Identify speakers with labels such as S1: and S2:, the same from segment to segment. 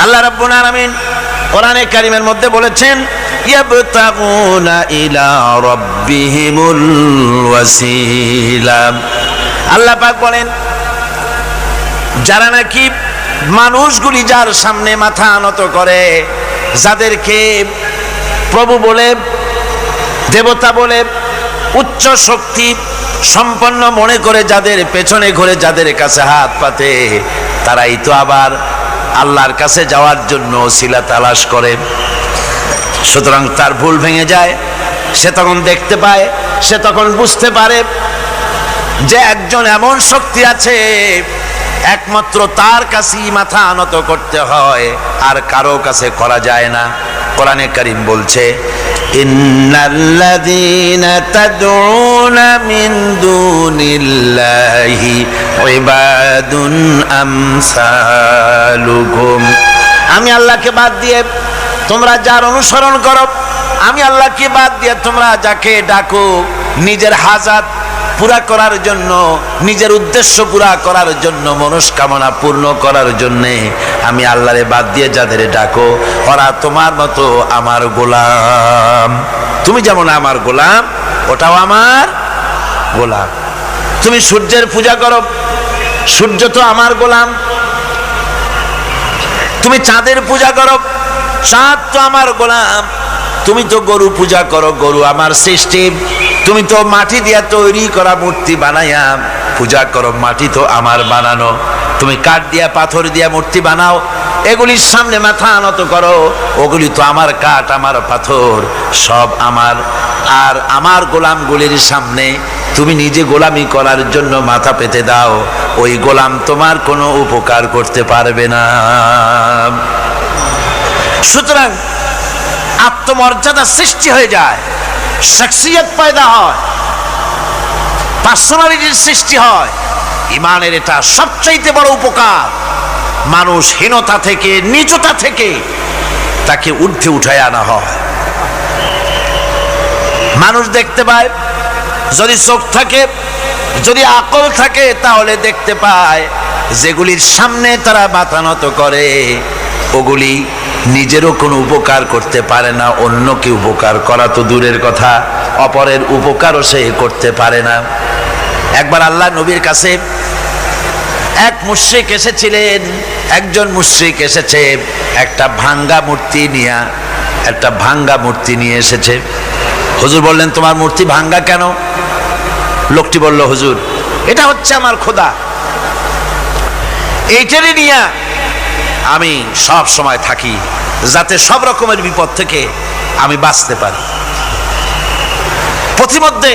S1: আল্লাহ রাব্বুল আলামিন কোরআনে কারীমের মধ্যে বলেছেন ইয়াবতাগুনা ইলা রাব্বিহিমুল ওয়াসিলা। আল্লাহ পাক বলেন যারা নাকি মানুষগুলি যার সামনে মাথা নত করে, যাদেরকে প্রভু বলে, দেবতা বলে, উচ্চ শক্তি সম্পন্ন মনে করে যাদের পেছনে ঘুরে যাদের কাছে হাত পাতে, তারাই তো আবার আল্লাহর কাছে যাওয়ার জন্য ওসিলা তালাশ করে। সুতরাং তার ভুল ভেঙে যায়, সে তখন দেখতে পায়, সে তখন বুঝতে পারে যে একজন এমন শক্তি আছে একমাত্র তার কাছেই মাথা আনত করতে হয়, আর কারো কাছে করা যায় না। কোরআনে কারীম বলছে ইন্নাল্লাযীনা তাদউনা মিন দুনিল্লাহি ইবাদুন আমসালুকুম। আমি আল্লাহকে বাদ দিয়ে তোমরা যার অনুসরণ করো, আমি আল্লাহকে বাদ দিয়ে তোমরা যাকে ডাকো নিজের হাজাত পুরা করার জন্য, নিজের উদ্দেশ্য পুরা করার জন্য, মনস্কামনা পূর্ণ করার জন্য, আমি আল্লাহরে বাদ দিয়ে যাদের ডাকো ওরা তোমার মতো আমার গোলাম। তুমি যেমন আমার গোলাম, ওটাও আমার গোলাম। তুমি সূর্যের পূজা করো, সূর্য তো আমার গোলাম। তুমি চাঁদের পূজা করো, চাঁদ তো আমার গোলাম। তুমি তো গরু পূজা করো, গরু আমার সৃষ্টি। তুমি তো মাটি দিয়া তৈরি করা মূর্তি বানাইয়া পূজা করো, মাটি তো আমার বানানো। তুমি কাঠ দিয়া পাথর দিয়া মূর্তি বানাও, এগুলির সামনে মাথা আনত করো, ওগুলি তো আমার কাঠ আমার পাথর সব আমার। আর আমার গোলামগুলির সামনে তুমি নিজে গোলামি করার জন্য মাথা পেতে দাও, ওই গোলাম তোমার কোনো উপকার করতে পারবে না। সুতরাং আত্মমর্যাদা সৃষ্টি হয়ে যায়, শখসিয়ত পয়দা হয়, পার্সোনালিটির সৃষ্টি হয়। ইমানের এটা সবচাইতে বড় উপকার। মানুষ হীনতা থেকে, নীচতা থেকে তাকে ঊর্ধ্বে উঠায় আনা হয়। মানুষ দেখতে পায়, যদি চোখ থাকে, যদি আকল থাকে, তাহলে দেখতে পায় যেগুলির সামনে তারা মাথা নত করে ওগুলি নিজেরও কোনো উপকার করতে পারে না, অন্যকে উপকার করা তো দূরের কথা, অপরের উপকারও সে করতে পারে না। একবার আল্লাহ নবীর কাছে এক মুশরিক এসেছিলেন, একজন মুশরিক এসেছে একটা ভাঙ্গা মূর্তি নিয়ে এসেছে। হুজুর বললেন তোমার মূর্তি ভাঙ্গা কেন? লোকটি বলল হুজুর এটা হচ্ছে আমার খোদা, এইটারই নিয়ে আমি সব সময় থাকি যাতে সব রকমের বিপদ থেকে আমি বাঁচতে পারি। প্রতিমধ্যে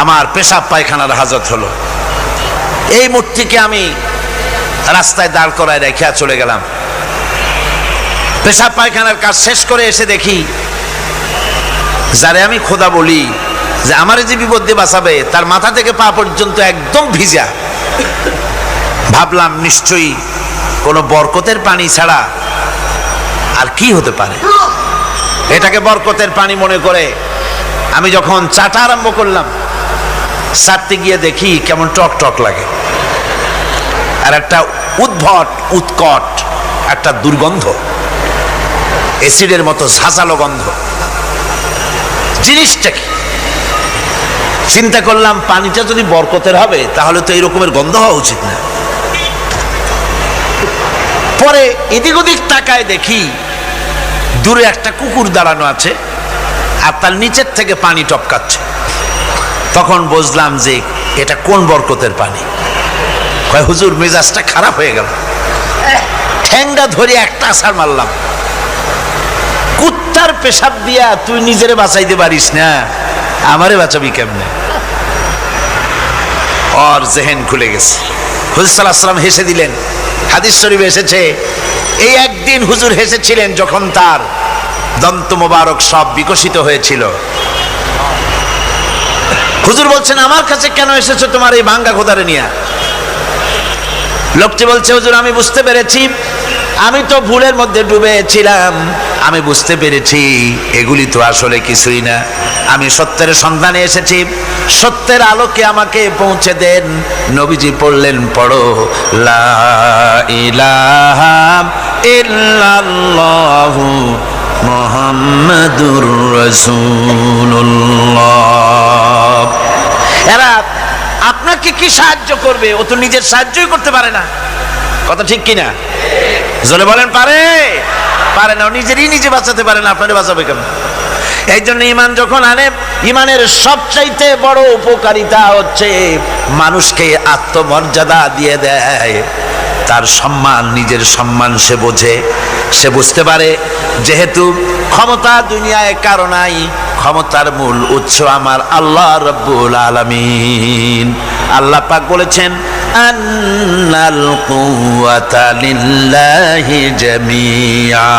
S1: আমার পেশাব পায়খানার হাজত হলো, এই মূর্তিকে আমি রাস্তায় দাঁড় করায় রেখে চলে গেলাম। পেশাব পায়খানার কাজ শেষ করে এসে দেখি যারে আমি খোদা বলি, যে আমারে যে বিপদ দিয়ে বাঁচাবে, তার মাথা থেকে পা পর্যন্ত একদম ভিজা। ভাবলাম নিশ্চয়ই কোনো বরকতের পানি ছাড়া আর কি হতে পারে। এটাকে বরকতের পানি মনে করে আমি যখন চাটা আরম্ভ করলাম, চাটতে গিয়ে দেখি কেমন টক টক লাগে, আর একটা উদ্ভট উৎকট একটা দুর্গন্ধ, অ্যাসিডের মতো ঝাঁঝালো গন্ধ। জিনিসটা কি? চিন্তা করলাম পানিটা যদি বরকতের হবে তাহলে তো এই রকমের গন্ধ হওয়া উচিত না। পরে এদিক ওদিক তাকায় দেখি দূরে একটা কুকুর দাঁড়ানো আছে আর তার নিচের থেকে পানি টপকাচ্ছে। তখন বুঝলাম যে এটা কোন বরকতের পানি। কয় হুজুর মেজাজটা খারাপ হয়ে গেল, ঠ্যাঙ্গা ধরে একটা আছাড় মারলাম। কুত্তার পেশাব দিয়া তুই নিজেরে বাঁচাইতে পারিস না, আমারে বাঁচাবি কেমনে? ওর জেহেন খুলে গেছে। হুজুর সাল্লাল্লাহু আলাইহি ওয়াসাল্লাম হেসে দিলেন। হাদিস শরীফে এসেছে এই একদিন হুজুর হেসেছিলেন যখন তার দন্ত মোবারক সব বিকশিত হয়েছিল। হুজুর বলছেন আমার কাছে কেন এসেছো তোমার এই ভাঙ্গা খোদারে নিয়ে? লোকটি বলছে হুজুর আমি বুঝতে পেরেছি আমি তো ভুলের মধ্যে ডুবেছিলাম, আমি বুঝতে পেরেছি এগুলি তো আসলে কিছুই না, আমি সত্যের সন্ধানে এসেছি, সত্যের আলোকে আমাকে পৌঁছে দেন। নবীজি পড়লেন, পড়ো লা ইলাহা ইল্লাল্লাহু মুহাম্মাদুর রাসূলুল্লাহ। এরা আপনাকে কি সাহায্য করবে? ও তো নিজের সাহায্যই করতে পারে না। কথা ঠিক কিনা? জোরে বলেন, পারে? পারে না। ও নিজে বাঁচাতে পারে না, আপনারে বাঁচাবে কেন? এই জন্য ইমান যখন আনে, ইমানের সবচাইতে বড় উপকারিতা হচ্ছে মানুষকে আত্মমর্যাদা দিয়ে দেয়। তার সম্মান, নিজের সম্মান সে বোঝে, সে বুঝতে পারে যেহেতু ক্ষমতা দুনিয়ায় কারো নাই, ক্ষমতার মূল উৎস আমার আল্লাহ রাব্বুল আলামিন। আল্লাহ পাক বলেছেন, আন্নাল কুওয়াতা লিল্লাহি জামিআ,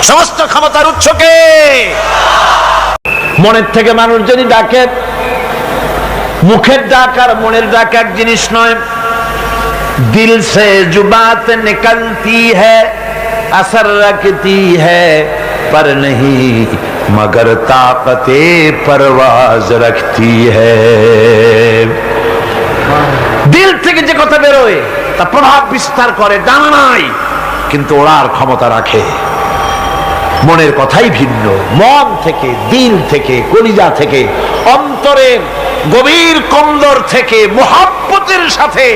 S1: সমস্ত ক্ষমতার উৎস কে? মনের থেকে মানুষ যদি ডাকে, মুখের ডাক আর মনের ডাক এক জিনিস নয়। दिल से जो बात निकलती है असर रखती है पर नहीं मगर ताकते परवाज रखती है। দিল থেকে যে কথা বেরোয় তা প্রভাব বিস্তার করে, ডানা নাই কিন্তু ওড়ার ক্ষমতা রাখে। মনের কথাই ভিন্ন। মন থেকে, দিল থেকে, কলিজা থেকে, অন্তরের গভীর কন্দর থেকে মুহাব্বতের সাথে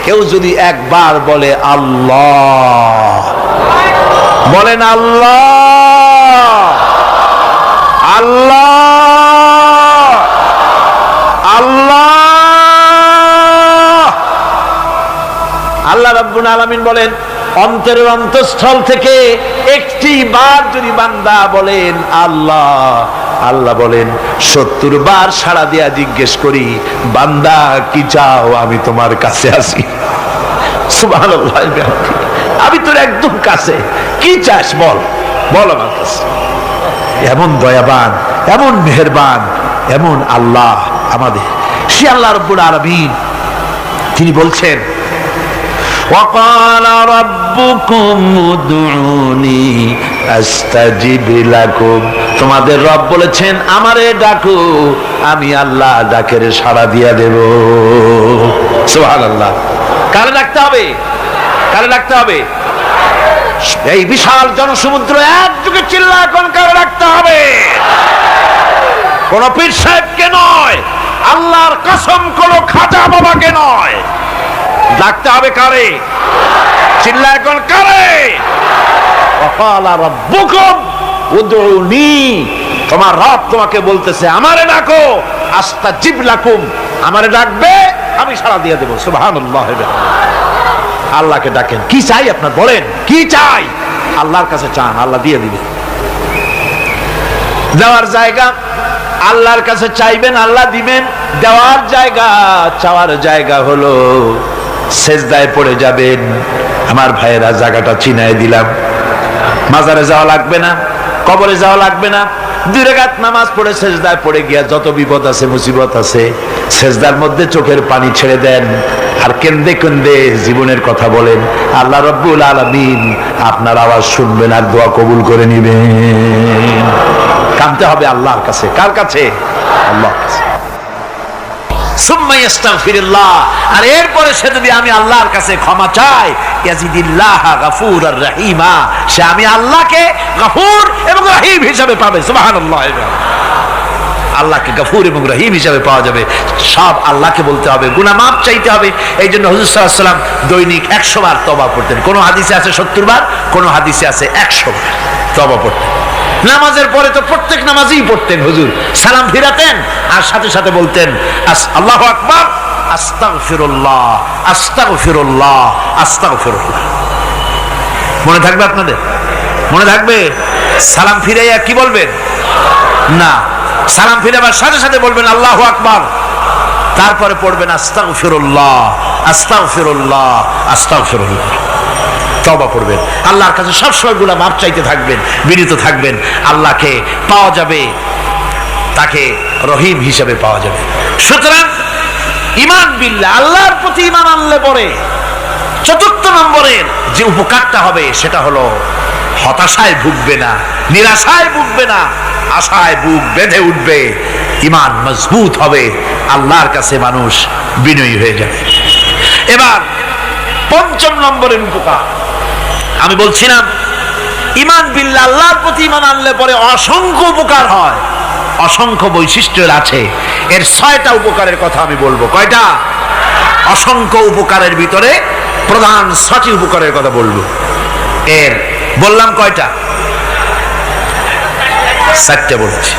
S1: কেউ যদি একবার বলে আল্লাহ, বলেন আল্লাহ, আল্লাহ, আল্লাহ, আল্লাহ রাব্বুল আলামিন বলেন, অন্তরের অন্তঃস্থল থেকে একটি বার যদি বান্দা বলেন আল্লাহ, আল্লাহ বলেন 70 বার সাড়া দিয়া জিজ্ঞেস করি, বান্দা কি চাও? আমি তোমার কাছে আছি। সুবহানাল্লাহ, আমি তোর একদম কাছে, কি চাস বল, বল আমার কাছে। এমন দয়াবান, এমন মেহেরবান, এমন আল্লাহ আমাদের। সে আল্লাহ রাব্বুল আলামিন তিনি বলছেন, وقال ربكم ادعوني استجب لكم, তোমাদের রব বলেছেন আমারে ডাকো, আমি আল্লাহ ডাকের সাড়া দিয়া দেব। সুবহানাল্লাহ। কারে ডাকতে হবে? কারে ডাকতে হবে? এই বিশাল জনসমুদ্র একযোগে চিল্লা এখন কারে ডাকতে হবে? কোন পীর সাহেবকে নয়, আল্লাহর কসম কোন খাজা বাবাকে নয়, ডাকতে হবে কারে? চিল্লা এখন কারে? ওয়াকালা রাব্বুকুম উদউনি, তোমার রব তোমাকে বলতেছে আমারে ডাকো, আস্তাজিব লাকুম, আমারে ডাকবে আমি সাড়া দিয়ে দেব। সুবহানাল্লাহ। আল্লাহকে ডাকেন, কি চাই আপনার বলেন, কি চাই? আল্লাহর কাছে চান, আল্লাহ দিয়ে দিবে। দেওয়ার জায়গা আল্লাহর কাছে চাইবেন, আল্লাহ দিবেন। দেওয়ার জায়গা, চাওয়ার জায়গা হলো সেজদায় পড়ে যাবেন। আমার ভাইয়েরা, জায়গাটা চিনায় দিলাম। মাজারে যাওয়া লাগবে না, কবরে যাওয়া লাগবে না। 2 রাকাত নামাজ পড়ে সেজদায় পড়ে গিয়া যত বিপদ আছে, মুসিবত আছে, সেজদার মধ্যে চোখের পানি ছেড়ে দেন আর কেন্দে কেন্দে জীবনের কথা বলেন। আল্লাহ রাব্বুল আলামিন আপনার আওয়াজ শুনবেন আর দোয়া কবুল করে নিবেন। কাঁদতে হবে আল্লাহর কাছে। কার কাছে? আল্লাহর কাছে। সুম্মা ইস্তাগফিরুল্লাহ, আর এরপরে সে যদি আমি আল্লাহর কাছে ক্ষমা চাই, ইয়াজিদিল্লাহ গফুরার রহিমা, সে আমি আল্লাহকে গফুর এবং রহিম হিসাবে পাবে। সুবহানাল্লাহ। আল্লাহকে গফুর এবং রহিম হিসাবে পাওয়া যাবে। সব আল্লাহকে বলতে হবে, গুনাহ মাফ চাইতে হবে। এই জন্য হুজুর সাল্লাল্লাহু আলাইহি ওয়াসাল্লাম দৈনিক 100 বার তওবা পড়তেন। কোন হাদিসে আছে 70 বার, কোন হাদিসে আছে 100 বার তওবা পড়তেন। নামাজের পরে তো প্রত্যেক নামাজই পড়তেন হুজুর, সালাম ফিরাতেন আর সাথে সাথে বলতেন আল্লাহু আকবার, আস্তাগফিরুল্লাহ, আস্তাগফিরুল্লাহ, আস্তাগফিরুল্লাহ। মনে থাকবে আপনাদের? মনে থাকবে? সালাম ফিরাইয়া কি বলবেন? না, সালাম ফিরাবার সাথে সাথে বলবেন আল্লাহু আকবার, তারপরে পড়বেন আস্তাগফিরুল্লাহ, আস্তাগফিরুল্লাহ, আস্তাগফিরুল্লাহ। তওবা পড়বেন, আল্লাহর কাছে সবসময় গুনাহ মাফ চাইতে থাকবেন, বিনীত থাকবেন। আল্লাহকে পাওয়া যাবে, তাকে রহিম হিসেবে পাওয়া যাবে। সুতরাং ঈমান বিল্লাহ, আল্লাহর প্রতি ঈমান আনলে পরে চতুর্থ নম্বরের যে উপকারটা হবে সেটা হলো হতাশায় ভুগবে না, নিরাশায় ভুগবে না, আশায় বুক বেঁধে উঠবে, ঈমান মজবুত হবে, আল্লাহর কাছে মানুষ বিনয়ী হয়ে যাবে। এবার পঞ্চম নম্বরের উপকার আমি বলছিলাম, ঈমান বিল্লাহ, আল্লাহর প্রতি ঈমান আনলে পরে অসংখ্য উপকার হয়, অসংখ্য বৈশিষ্ট্যের আছে। এর 6টা উপকারের কথা আমি বলবো। কয়টা? অসংখ্য উপকারের ভিতরে প্রধান 6টি উপকারের কথা বলবো। এর বললাম কয়টা? 4টে বলেছি।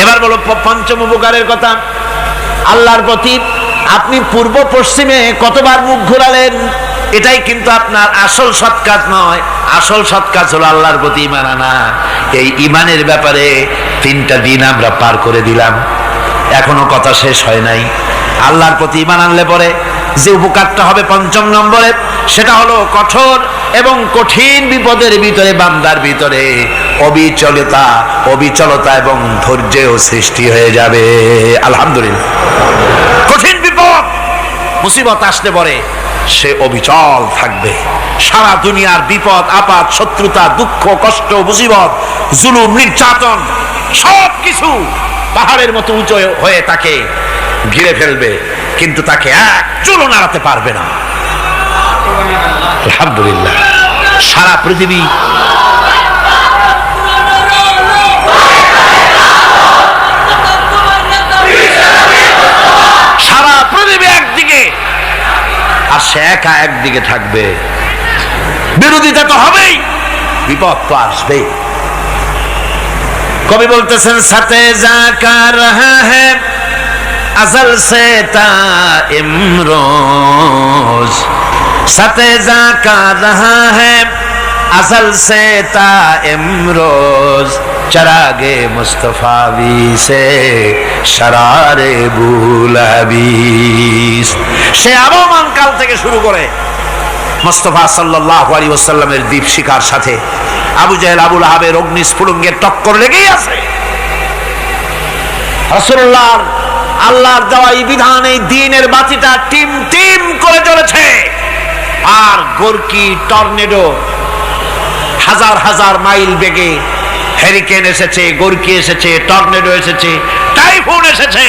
S1: এবার বলো পঞ্চম উপকারের কথা। আল্লাহর প্রতি আপনি পূর্ব পশ্চিমে কতবার মুখ ঘোরালেন, এটাই কিন্তু আপনার আসল সৎ কাজ নয়। আসল সৎ কাজ হলো আল্লাহর প্রতি ঈমান আনা। এই ঈমানের ব্যাপারে 3টা দিন আমরা পার করে দিলাম, এখনো কথা শেষ হয় নাই। আল্লাহর প্রতি ঈমান আনলে পরে যে উপকারটা হবে পঞ্চম নম্বরে, সেটা হলো কঠোর এবং কঠিন বিপদের ভিতরে বান্দার ভিতরে অবিচলতা এবং ধৈর্যের সৃষ্টি হয়ে যাবে। আলহামদুলিল্লাহ। কঠিন বিপদ মুসিবত আসলে পরে সে অবিচল থাকবে। সারা দুনিয়ার বিপদ আপদ, শত্রুতা, দুঃখ, কষ্ট, মুসিবত, জুলুম, নির্যাতন সবকিছু পাহাড়ের মতো উঁচু হয়ে তাকে ঘিরে ফেলবে, কিন্তু তাকে এক চুলও নাড়াতে পারবে না। আলহামদুলিল্লাহ। সারা পৃথিবী একদিকে আর সে একা একদিকে থাকবে। বিরোধিতা তো হবেই, বিপদ তো আসবে। কবি বলতেছেন, সাথে জাকা রহা হ্যায় अज़ल से ता इमरोज, सतेजा का रहा है अज़ल से ता इमरोज, चरागे मुस्तफावी से शरारे बुलहबीस। সে আবহমান কাল থেকে শুরু করে মুস্তাফা সাল্লাল্লাহু আলাইহি ওয়াসাল্লামের দীপ শিখার সাথে আবু জাহেল, আবু লাহাবের অগ্নিস্ফুলিঙ্গের টক্কর লেগেই আছে। রাসূলুল্লাহ আল্লাহর দেওয়া এই বিধান, এই দ্বীনের বাতিটা টিম টিম করে জ্বলেছে। আর গোরকি, টর্নেডো, হাজার হাজার মাইল বেগে হেরিকেন এসেছে, গোরকি এসেছে, টর্নেডো এসেছে, টাইফুন এসেছে,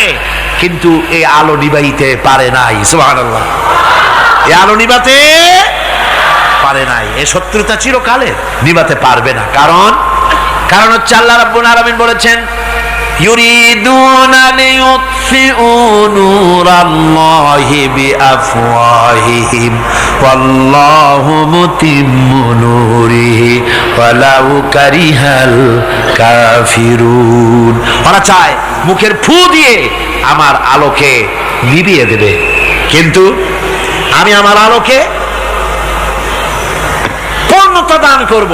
S1: কিন্তু এই আলো নিবাইতে পারে নাই। সুবহানাল্লাহ। এই আলো নিবাতে পারে নাই। এই শত্রুতা চিরকালের, নিবাতে পারবে না। কারণ হচ্ছে আল্লাহ রাব্বুল আলামিন বলেছেন, ইউরিদুনা লিয়ুতফিউ নূরাল্লাহি বিআফওয়াহিহিম ওয়াল্লাহু মুতিম্মু নূরিহি ওয়ালাউ কারিহাল কাফিরুন। ওরা চায় মুখের ফু দিয়ে আমার আলোকে নিভিয়ে দেবে, কিন্তু আমি আমার আলোকে পূর্ণতা দান করব।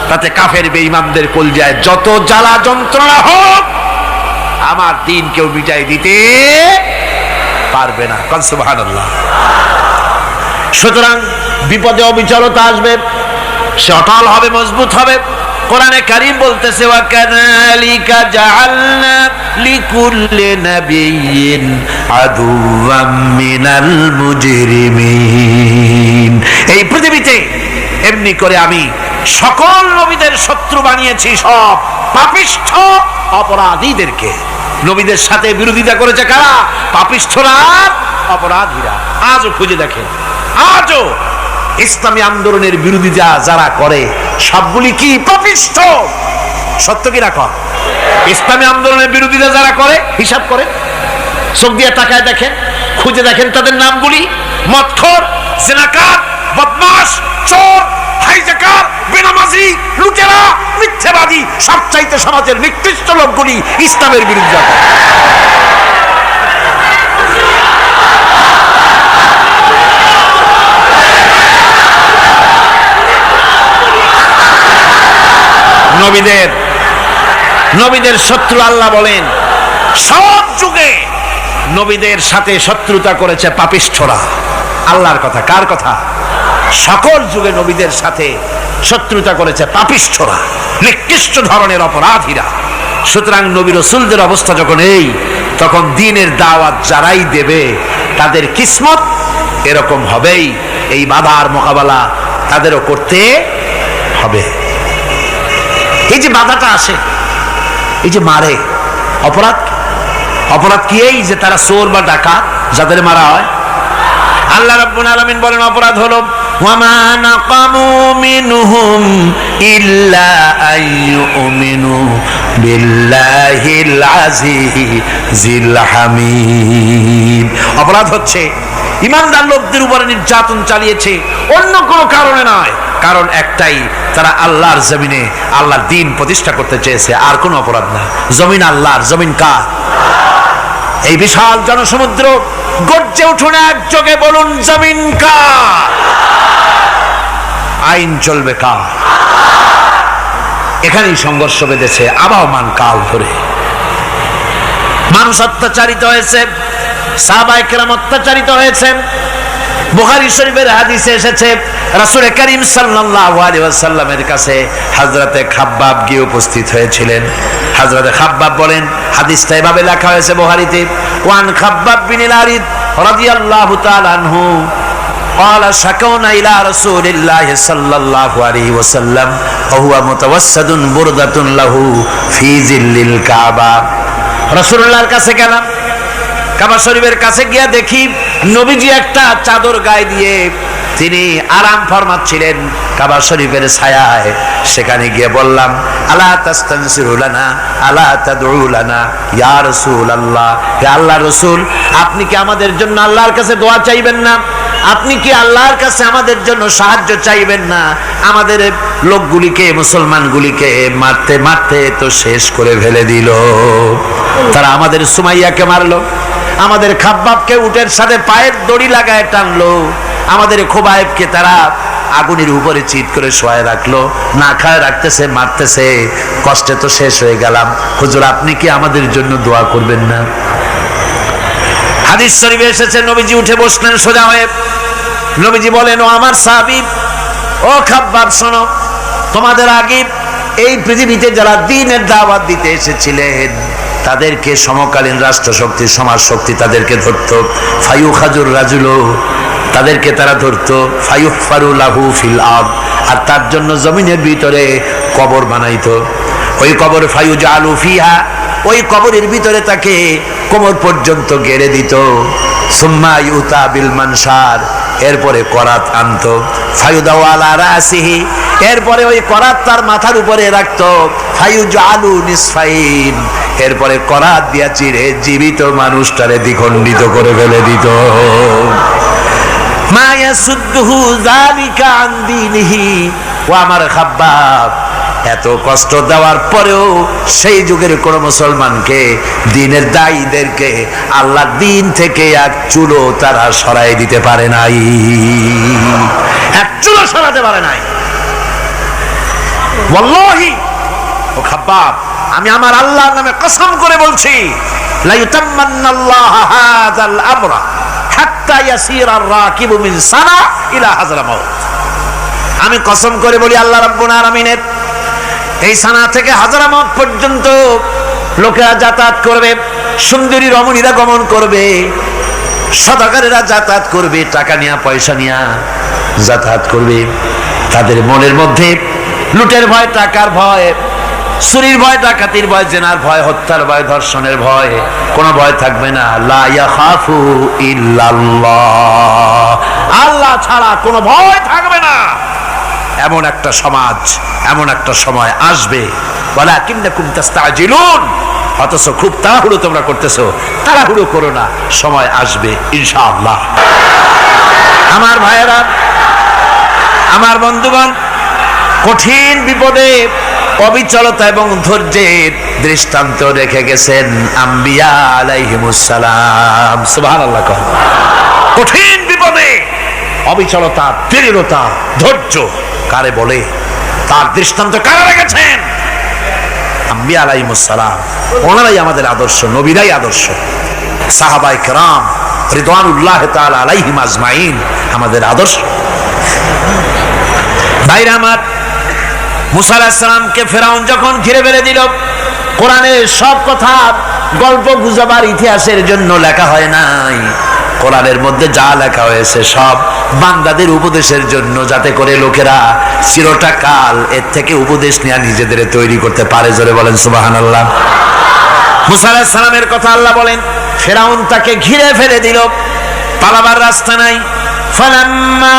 S1: তাতে কাফের বেঈমানদের কলজায় যত জ্বালা যন্ত্রণা হোক, আমার দিন কেউ মিটাই দিতে পারবে না। সুবহানাল্লাহ। সুতরাং বিপদে অবিচলতা আসবে, সে অটল হবে, মজবুত হবে। কোরআনে কারীম বলতেছে, ওয়া কাযালিকা জাআলনা লিকুল্লি নাবিয়্যিন আদুওয়াম মিনাল মুজরিমিন। এই পৃথিবীতে এমনি করে আমি সকল নবীদের শত্রু বানিয়েছি, সব পাপিষ্ঠ অপরাধীদেরকে। নবীদের সাথে বিরোধিতা করেছে কারা? পাপিষ্ঠরা, অপরাধীরা। আজও খুঁজে দেখেন, আজও ইসলামী আন্দোলনের বিরোধিতা যারা করে সবগুলি কি? পাপিষ্ঠ। সত্য কি না কর? ইসলামী আন্দোলনের বিরোধিতা যারা করে হিসাব করে, চোখ দিয়ে তাকায় দেখেন, খুঁজে দেখেন তাদের নামগুলি। মদখোর, জিনাকার, বদমাশ, চোর, হাইজাকার, বেনামাজি, লুটেরা, মিথ্যাবাদী, সবচাইতে সমাজের নিকৃষ্ট লোকগুলি ইসলামের বিরুদ্ধে। নবীদের শত্রু আল্লাহ বলেন, সব যুগে নবীদের সাথে শত্রুতা করেছে পাপিষ্ঠরা। আল্লাহর কথা। কার কথা? সকল যুগে নবীদের সাথে শত্রুতা করেছে পাপিষ্ঠরা, নিকৃষ্ট ধরনের অপরাধীরা। সুতরাং নবী রাসূলদের অবস্থা যখন এই, তখন দ্বীনের দাওয়াত যারাই দেবে তাদের কিসমত এরকম হবেই। এই বাধার মোকাবেলা তাদেরও করতে হবে। এই যে বাধাটা আসে, এই যে মারে, অপরাধ কি? এই যে তারা চোর বা ডাকাত যাদের মারা হয়। আল্লাহ রাব্বুল আলামিন বলেন অপরাধ হলো ওয়ামা নাকামু মিনহুম ইল্লা আইয়ুমিনু বিল্লাহিল আজিজিল হামিদ। অপরাধ হচ্ছে ঈমানদার লোকদের উপরে নির্যাতন চালিয়েছে, অন্য কোনো কারণে নয়। কারণ একটাই, তারা আল্লাহর জমিনে আল্লাহর দ্বীন প্রতিষ্ঠা করতে চেয়েছে, আর কোনো অপরাধ না। জমিন আল্লাহর, জমিন কার? এই বিশাল জনসমুদ্র গর্জে উঠুন একযোগে বলুন জমিন কার? আইন চলবে কার? এখানেই সংঘর্ষ বেঁধেছে আবহমান কাল ধরে। মানুষ অত্যাচারিত হয়েছে, সাহাবায়ে কেরাম অত্যাচারিত হয়েছে। বুখারী শরীফের হাদিসে এসেছে রাসূল করিম সাল্লাল্লাহু আলাইহি ওয়াসাল্লামের কাছে হযরতে খাব্বাব গিয়ে উপস্থিত হয়েছিলেন। হযরতে খাব্বাব বলেন, হাদিসটা এভাবে লেখা হয়েছে বুখারীতে, ওয়ান খাব্বাব বিন আল-আরিদ রাদিয়াল্লাহু তাআলা আনহু قال شكونا إلى رسول الله صلى الله عليه وسلم وهو متوسد بردة له في ظل الكعبة। রাসূলুল্লাহর কাছে গেলাম, কাবা শরীফের কাছে গিয়ে দেখি নবীজি একটা চাদর গায়ে দিয়ে তিনি আরাম ফরমাচ্ছিলেন কাবা শরীফের ছায়ায়। সেখানে গিয়ে বললাম, আলা তাস্তানসিরু লানা আলা তাদউ লানা ইয়া রাসূলুল্লাহ, হে আল্লাহর রাসূল, আপনি কি আমাদের জন্য আল্লাহর কাছে দোয়া চাইবেন না? আপনি কি আল্লাহর কাছে আমাদের জন্য সাহায্য চাইবেন না? আমাদের লোকগুলিকে, মুসলমানগুলিকে মারতে মারতে তো শেষ করে ফেলে দিল। তারা আমাদের সুমাইয়াকে মারলো, আমাদের খাব্বাবকে উটের সাথে পায়ের দড়ি লাগায় টানলো, আমাদের খোবায়েবকে তারা আগুনের উপরে চিৎ করে শোয়ায় রাখলো, না খায় রাখতেছে, মারতেছে। কষ্টে তো শেষ হয়ে গেলাম, হুজুর আপনি কি আমাদের জন্য দোয়া করবেন না? হাদিস শরীফে এসেছে নবীজি উঠে বসলেন সোজা হয়ে। নবীজি বলেন, ও আমার সাহাবী, ও খাব্বাব শোনো, তোমাদের আগে এই পৃথিবীতে যারা দ্বীনের দাওয়াত দিতে এসেছিলেন তাদেরকে সমকালীন রাষ্ট্রশক্তি, সমাজ শক্তি তাদেরকে ধরতো। ফায়ুখাজুর রাজুলো, তাদেরকে তারা ধরতো। ফায়ুহফারু লাহু ফিল আরদ, আর তার জন্য জমিনের ভিতরে কবর বানাইতো। ওই কবর ফায়ুজালু ফিহা, ওই কবরের ভিতরে তাকে কোমর পর্যন্ত গেড়ে দিত। সুম্মা ইউতা বিল মানশার, এরপরে করাত আনতো। ফায়ুদাউ আলা রাসিহি, এরপরে ওই করাত তার মাথার উপরে রাখতো। ফায়ুজালু নিসফাইন, এরপরে করাত দিয়া চিরে জীবিত মানুষটারে দ্বিখণ্ডিত করে ফেলে দিত। মা ইয়াসুদ্দুহু যালিকা আন দীনিহি, ও আমার খাব্বাব, এত কষ্ট দেওয়ার পরেও সেই যুগের কোন মুসলমানকে, দ্বীনের দায়ীদেরকে আল্লাহর দ্বীন থেকে এক চুলো তারা সরাই দিতে পারে নাই, এক চুলো সরাতে পারে নাই। ওয়াল্লাহি, ও খাব্বাব, আমি আমার আল্লাহর নামে কসম করে বলছি, লা ইউতাম্মান্নাল্লাহু হাযাল আমরা হাত্তা ইয়াসিরা আর-রাকিবু মিন সানা ইলা হাযরামাউত। আমি কসম করে বলি, আল্লাহ রাব্বুল আলামিনের এই সানা থেকে হাযরামাউত পর্যন্ত লোকেরা যাতায়াত করবে, সুন্দরী রমণীরা গমন করবে, সদাগরেরা যাতায়াত করবে, টাকা নিয়া পয়সা নিয়া যাতায়াত করবে। তাদের মনের মধ্যে লুটের ভয়, টাকার ভয়, চুরির ভয়, ডাকাতির ভয়, জেনার ভয়, হত্যার ভয়, ধর্ষণের ভয়, কোনো ভয় থাকবে না। লা ইয়াখাফু ইল্লাল্লাহ, আল্লাহ ছাড়া কোনো ভয় থাকবে না। এমন একটা সমাজ, এমন একটা সময় আসবে। ওয়ালাকিন্নাকুম তাস্তাজিলুন, অথচ খুব তাড়াহুড়ো তোমরা করতেছো। তাড়াহুড়ো করো না, সময় আসবে ইনশাআল্লাহ। আমার ভাইয়েরা, আমার বন্ধুগণ, কঠিন বিপদে অবিচলতা এবং ধৈর্যের দৃষ্টান্ত রেখে গেছেন আম্বিয়া আলাইহিমুস সালাম। সুবহানাল্লাহ। কঠিন বিপদে অবিচলতা, দৃঢ়তা, ধৈর্য কারে বলে, তার দৃষ্টান্ত কারা রেখেছেন? আম্বিয়া আলাইহিমুস সালাম। ওনারাই আমাদের আদর্শ, নবীরাই আদর্শ। সাহাবায়ে কেরাম রিদওয়ানুল্লাহ তাআলা আলাইহিম আজমাইন আমাদের আদর্শ। ভাইরা আমার, মুসা আলাইহিস সালামকে ফেরাউন যখন ঘিরে ফেলে দিল, কোরআনের সব কথা গল্প গুজবার ইতিহাসের জন্য লেখা হয় নাই। কোরআনের মধ্যে যা লেখা হয়েছে সব বান্দাদের উপদেশের জন্য, যাতে করে লোকেরা চিরটা কাল এর থেকে উপদেশ নেওয়া নিজেদের তৈরি করতে পারে। জোরে বলেন সুবহানাল্লাহ। মুসা আলাইহিস সালামের কথা আল্লাহ বলেন, ফেরাউন তাকে ঘিরে ফেলে দিল, পালাবার রাস্তা নাই। ফালাম্মা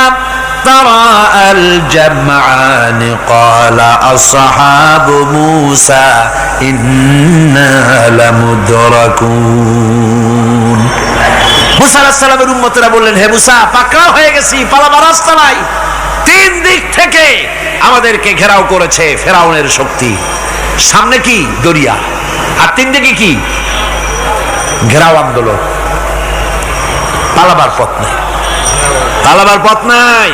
S1: তারা আল জামআন ক্বালা আসহাবু মূসা ইন্না লামুদরাকুন। মুসা আলাইহিস সালামের উম্মতেরা বললেন, হে মুসা, পাকড়াও হয়ে গেছি, পালাবার রাস্তা নাই। তিন দিক থেকে আমাদেরকে ঘেরাও করেছে ফেরাউনের শক্তি। সামনে কি? দরিয়া, আর তিন দিকে কি? ঘেরাও আন্দোলন। পালাবার পথ নাই, পালাবার পথ নাই।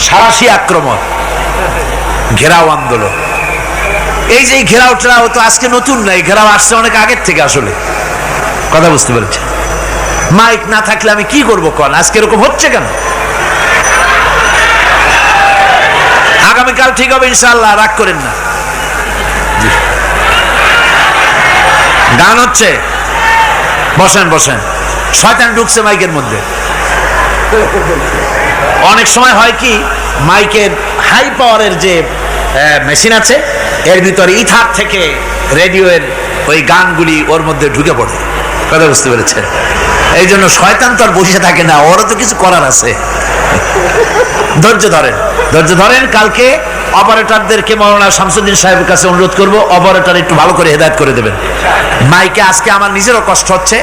S1: সারাশি আক্রমণ, ঘেরাও আন্দোলন। এই যে ঘেরাও টেরাও তো আজকে নতুন নাই, ঘেরাও আসছে অনেক আগের থেকে। আসলে কথা বুঝতে পেরেছে? মাইক না থাকলে আমি কি করবো কন? আজকে এরকম হচ্ছে কেন? আগামীকাল ঠিক হবে ইনশাআল্লাহ, রাগ করেন না। গান হচ্ছে, বসেন বসেন। শয়তান ঢুকছে মাইকের মধ্যে। অনেক সময় হয় কি, মাইকের হাই পাওয়ারের যে মেশিন আছে এর ভিতরে ইথার থেকে রেডিওর ওই গানগুলি ওর মধ্যে ঢুকে পড়ে। কথা বুঝতে পেরেছে? এই জন্য শয়তান তো আর বসে থাকে না, ওরও তো কিছু করার আছে। ধৈর্য ধরেন, ধৈর্য ধরেন। কালকে অপারেটরদেরকে মাওলানা শামসুদ্দিন সাহেবের কাছে অনুরোধ করব, অপারেটর একটু ভালো করে হেদায়েত করে দেবেন মাইকে। আজকে আমার নিজেরও কষ্ট হচ্ছে,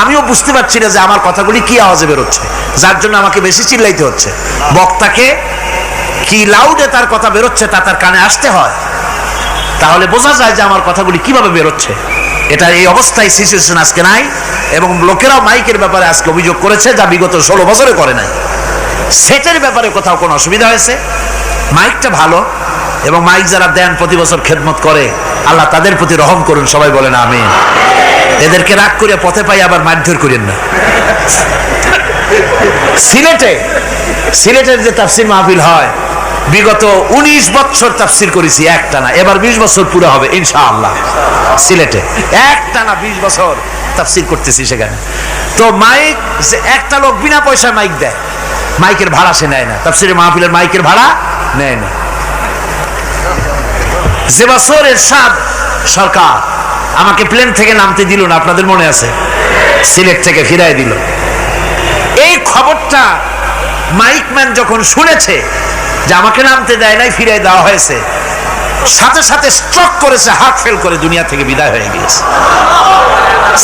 S1: আমিও বুঝতে পারছি না যে আমার কথাগুলি কি আওয়াজে বেরোচ্ছে, যার জন্য আমাকে বেশি চিল্লাইতে হচ্ছে। বক্তাকে কি লাউডে তার কথা বেরোচ্ছে তা তার কানে আসতে হয়, তাহলে বোঝা যায় যে আমার কথাগুলি কিভাবে বেরোচ্ছে। এটা এই অবস্থায় সিচুয়েশন আজকে নাই, এবং লোকেরাও মাইকের ব্যাপারে আজকে অভিযোগ করেছে যা বিগত 16 বছরে করে নাই। সেটের ব্যাপারে কোথাও কোনো অসুবিধা হয়েছে? মাইকটা ভালো, এবং মাইক যারা দেন প্রতি বছর খেদমত করে, আল্লাহ তাদের প্রতি রহম করুন। সবাই বলেন আমিন। এদেরকে রাগ করে পথে পাই আবার মারধর করেন না। সিলেটের যে তাফসির মাহফিল হয়, বিগত 19 বছর তাফসির করেছি একটানা, এবার 20 বছর পুরো হবে ইনশাআল্লাহ। সিলেটে একটানা 20 বছর তাফসির করতেছি সেখানে। তো মাইক, একটা লোক বিনা পয়সায় মাইক দেয়, মাইকের ভাড়া সে নেয় না। তাফসিরের মাহফিলের মাইকের ভাড়া নেয় না। যে বছর এরশাদ সরকার আমাকে প্লেন থেকে নামতে দিল না, আপনাদের মনে আছে? সিলেট থেকে ফিরাই দিল। এই খবরটা মাইকম্যান যখন শুনেছে যে আমাকে নামতে দেয় নাই, ফিরাই দেওয়া হয়েছে, সাথে সাথে স্ট্রোক করেছে, হার্ট ফেল করে দুনিয়া থেকে বিদায় হয়ে গিয়েছে।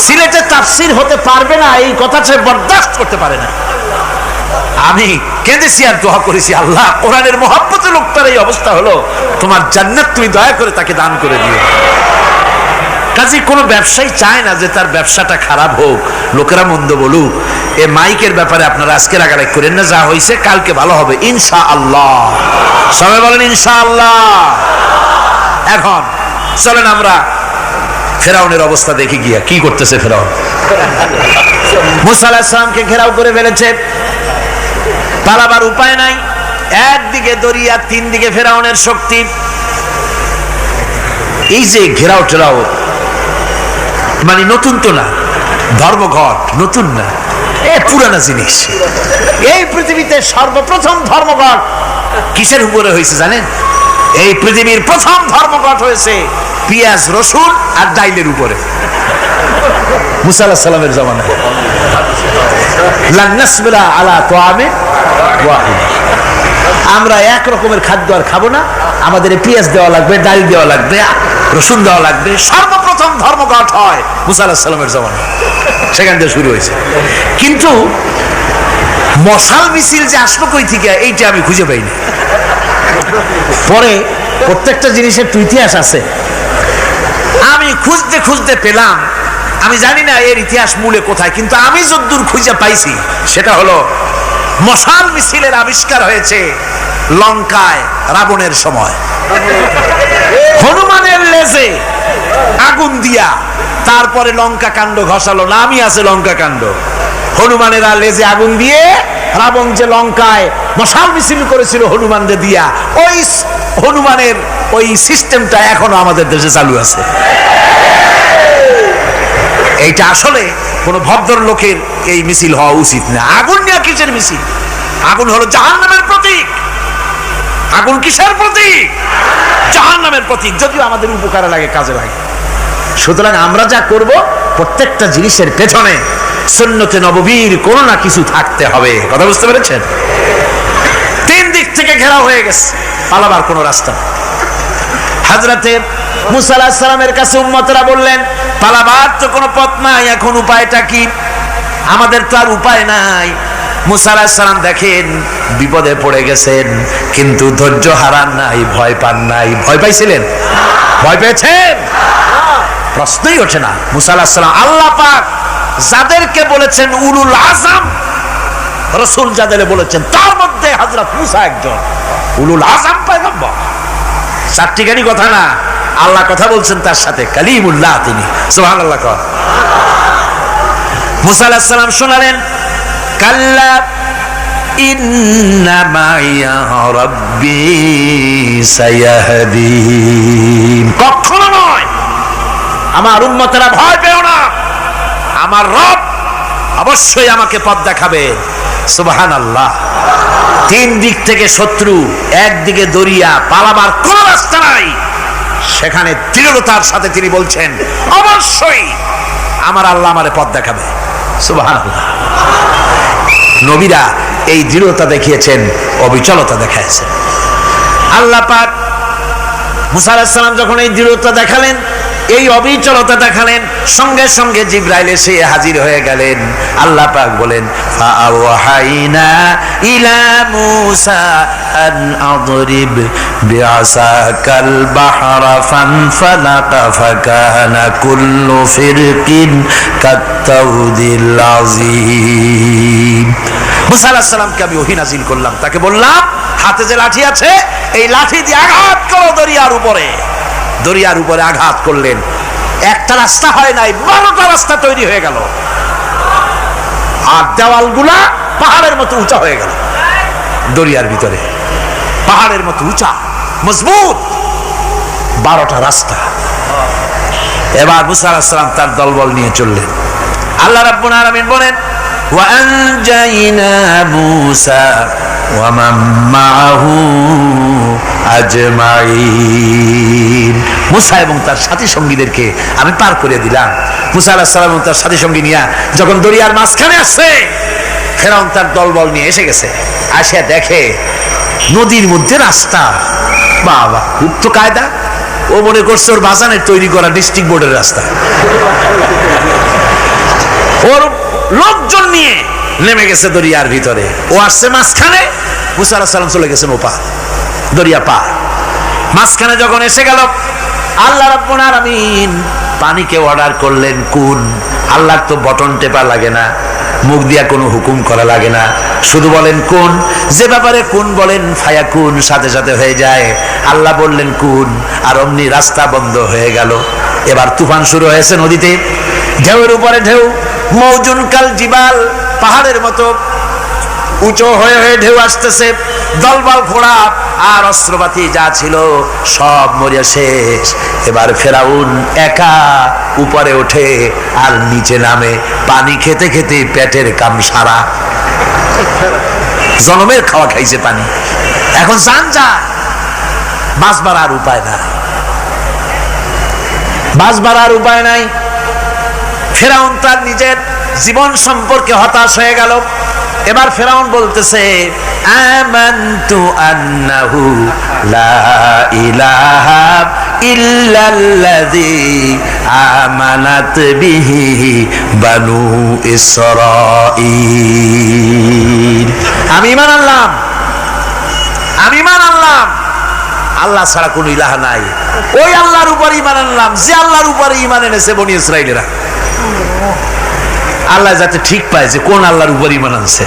S1: সিলেটে তাফসির হতে পারবে না এই কথা সে বরদাস্ত করতে পারে না। আমি কেঁদেছি আর দোয়া করেছি, আল্লাহ, কোরআনের মহব্বতে লোকটার এই অবস্থা হলো, তোমার জান্নাত তুমি দয়া করে তাকে দান করে দিও। কাজে কোনো ব্যবসায়ী চায় না যে তার ব্যবসাটা খারাপ হোক, লোকেরা মন্দ বলুক। এ মাইকের ব্যাপারে আপনারা আজকে রাগারাগ করেন না, যা হয়েছে কালকে ভালো হবে ইনশাআল্লাহ। সবাই বলেন ইনশাআল্লাহ। এখন চলেন আমরা ফেরাউনের অবস্থা দেখি গিয়া কি করতেছে ফেরাউন। মুসা আলাইহিস সালামকে ঘেরাও করে ফেলেছে, পালাবার উপায় নাই। একদিকে দরিয়া, তিন দিকে ফেরাউনের শক্তি। এই যে ঘেরাও টেরাও মানে নতুন তো না, ধর্মঘট নতুন না, পুরানা জিনিস। এই পৃথিবীতে সর্বপ্রথম ধর্মঘট কিসের উপরে হয়েছে জানেন? এই পৃথিবীর প্রথম ধর্মঘট হয়েছে পেঁয়াজ, রসুন আর ডাইলের উপরে। মুসা আলাইহিস সালামের জামানায় লান নাসবিরা আলা তাআমিন ওয়াহিদ, আমরা এক রকমের খাদ্য আর খাবো না, আমাদের পেঁয়াজ দেওয়া লাগবে, ডাল দেওয়া লাগবে, রসুন দেওয়া লাগবে। সর্বপ্রথম ধর্মঘট হয় মুসা আলাইহিস সালামের জামানায়, সেখান থেকে শুরু হয়েছে। কিন্তু মশাল মিছিল যে আসলো কই থেকে, এইটা আমি খুঁজে পাইনি। পরে প্রত্যেকটা জিনিসের তো ইতিহাস আছে, আমি খুঁজতে খুঁজতে পেলাম। আমি জানি না এর ইতিহাস মূলে কোথায়, কিন্তু আমি যদ্দূর খুঁজে পাইছি সেটা হলো মশাল মিছিলের আবিষ্কার হয়েছে লঙ্কায় রাবণের সময়। হনুমানের লেজে আগুন দিয়া তারপরে লঙ্কা কাণ্ড ঘষালো, নামই আছে লঙ্কা কাণ্ড। হনুমানেরা লেজে আগুন দিয়ে রাবণ যে লঙ্কায় মশাল মিছিল করেছিল হনুমানদের দিয়া, ওই হনুমানের ওই সিস্টেমটা এখনো আমাদের দেশে চালু আছে। এইটা আসলে কোন ভদ্রলোকের এই মিছিল হওয়া উচিত না। আগুন নিয়ে কিসের মিছিল? আগুন হলো জাহান্নামের প্রতীক। আগুন কিসের প্রতীক? জাহান্নামের প্রতীক। যদিও আমাদের উপকারে লাগে, কাজে লাগে। সুতরাং আমরা যা করব প্রত্যেকটা জিনিসের পেছনে সুন্নতে নববীর কোনো না কিছু থাকতে হবে। কথা বুঝতে পেরেছেন? তিন দিক থেকে ঘেরাও হয়ে গেছে, পালাবার কোনো রাস্তা। হযরতে মুসা আলাইহিস সালামের কাছে উম্মতরা বললেন, পালাবার তো কোনো পথ নাই, এখন উপায়টা কি? আমাদের তো আর উপায় নাই। মুসা আলাইহিস সালাম দেখেন বিপদে পড়ে গেছেন, কিন্তু ধৈর্য হারান নাই, ভয় পান নাই। ভয় পাইছিলেন? ভয় পেয়েছেন? প্রশ্নই ওঠে না। মুসা আলাইহিস সালাম আল্লাহ পাক যাদেরকে বলেছেন উলুল আযম রাসূল, যাদের বলেছেন তার মধ্যে হযরত মুসা একজন উলুল আযম পয়গম্বর। চারটিখানি কথা না, আল্লাহ কথা বলছেন তার সাথে, কালিমুল্লাহ তিনি। সুবহানাল্লাহ। মুসা আলাইহিস সালাম শোনালেন, কাল্লা ইন্না মাইয়া রাব্বি সায়াহদিন। কখনো নয়, আমার উম্মতেরা ভয় পেও না, আমার রব অবশ্যই আমাকে পথ দেখাবে। সুবহানাল্লাহ। তিন দিক থেকে শত্রু, একদিকে দরিয়া, পালাবার কোন রাস্তা নাই। সেখানে দৃঢ়তার সাথে তিনি বলছেন, অবশ্যই আমার আল্লাহ আমারে পথ দেখাবে। সুবহানাল্লাহ। নবীরা এই দৃঢ়তা দেখিয়েছেন, অবিচলতা দেখাইছেন। আল্লাহ পাক মুসা আলাইহিস সালাম যখন এই দৃঢ়তা দেখালেন, এই অবিচলতা দেখালেন, সঙ্গে সঙ্গে জিবরাইল এসে হাজির হয়ে গেলেন। আল্লাহ পাক বলেন, ফাআওহাইনা ইলা মূসা আন আদরিব বিআসাকাল বাহরা ফানফালাকা ফাকানা কুল্লু ফিরকিন কাত্তাউদিল আযীম। মূসা আলাইহিস সালামকে আমি ওহী নাযিল করলাম, তাকে বললাম হাতে যে লাঠি আছে এই লাঠি দিয়ে আঘাত করো দরিয়ার উপরে। দরিয়ার উপরে আঘাত করলেন, একটা রাস্তা হয় নাই, 12টা রাস্তা তৈরি হয়ে গেল। আর দেওয়ালগুলা পাহাড়ের মতো উঁচা হয়ে গেল। দরিয়ার ভিতরে পাহাড়ের মতো উঁচা, মজবুত 12টা রাস্তা। এবার মুসা আলাইহিস সালাম তার দলবল নিয়ে চললেন। আল্লাহ রাব্বুল আলামিন বলেন, ওয়া আনজাইনা মূসা ওয়া মান মাআহু আজমাইন। মুসা এবং তার সাথী সঙ্গীদেরকে আমি পার করে দিলাম। মুসা আলাইহিস সালাম এবং তার সাথী সঙ্গী নিয়ে যখন দরিয়ার মাঝখানে আসছে, ফেরাউন তার দলবল নিয়ে এসে গেছে। আসিয়া দেখে নদীর মধ্যে রাস্তা। বাবা, খুব তো কায়দা। ও মনে করছে ওর বাজানের তৈরি করা ডিস্ট্রিক্ট বোর্ডের রাস্তা। ওর লোকজন নিয়ে নেমে গেছে দরিয়ার ভিতরে, ও আসছে মাঝখানে, মুসা আলাইহিস সালাম চলে গেছেন ওপা, দরিয়া পা। মাঝখানে যখন এসে গেল, আল্লাহ রাব্বুল আলামিন পানিকে অর্ডার করলেন কুন। আল্লাহর তো বটন টেপা লাগে না, মুখ দিয়া কোনো হুকুম করা লাগে না, শুধু বলেন কুন। যে ব্যাপারে কুন বলেন ফায়াকুন, সাথে সাথে হয়ে যায়। আল্লাহ বললেন কুন, আর অমনি রাস্তা বন্ধ হয়ে গেল। এবার তুফান শুরু হয়েছে নদীতে, ঢেউয়ের উপরে ঢেউ, মৌজুন কাল জিবাল, পাহাড়ের মতো উঁচু হয়ে হয়ে ঢেউ আসতেছে। দলবল ঘোড়া আর অস্ত্রপাতি যা ছিল সব মরিয়া শেষ। এবার ফেরাউন একা উপরে ওঠে আর নিচে নামে, পানি খেতে খেতে পেটের কাম সারা। জনমের খাওয়া খাইছে পানি, এখন জান যা, বাঁচবার আর উপায় নাই, বাঁচবার আর উপায় নাই। ফেরাউন তার নিজের জীবন সম্পর্কে হতাশ হয়ে গেল। এবার ফেরাউন বলতেছে, আমানতু আন্নাহু লা ইলাহা ইল্লাল্লাযী আমানাত বিহি বানু ইসরাঈল। আমি ঈমান আনলাম, আমি ঈমান আনলাম আল্লাহ ছাড়া কোনো ইলাহ নাই। ওই আল্লাহর উপর ঈমান আনলাম যে আল্লাহর উপরে ঈমান এনেছে বনি ইসরাঈলেরা। আল্লাহ যাতে ঠিক পায় যে কোন আল্লাহর উপর ঈমান আনছে।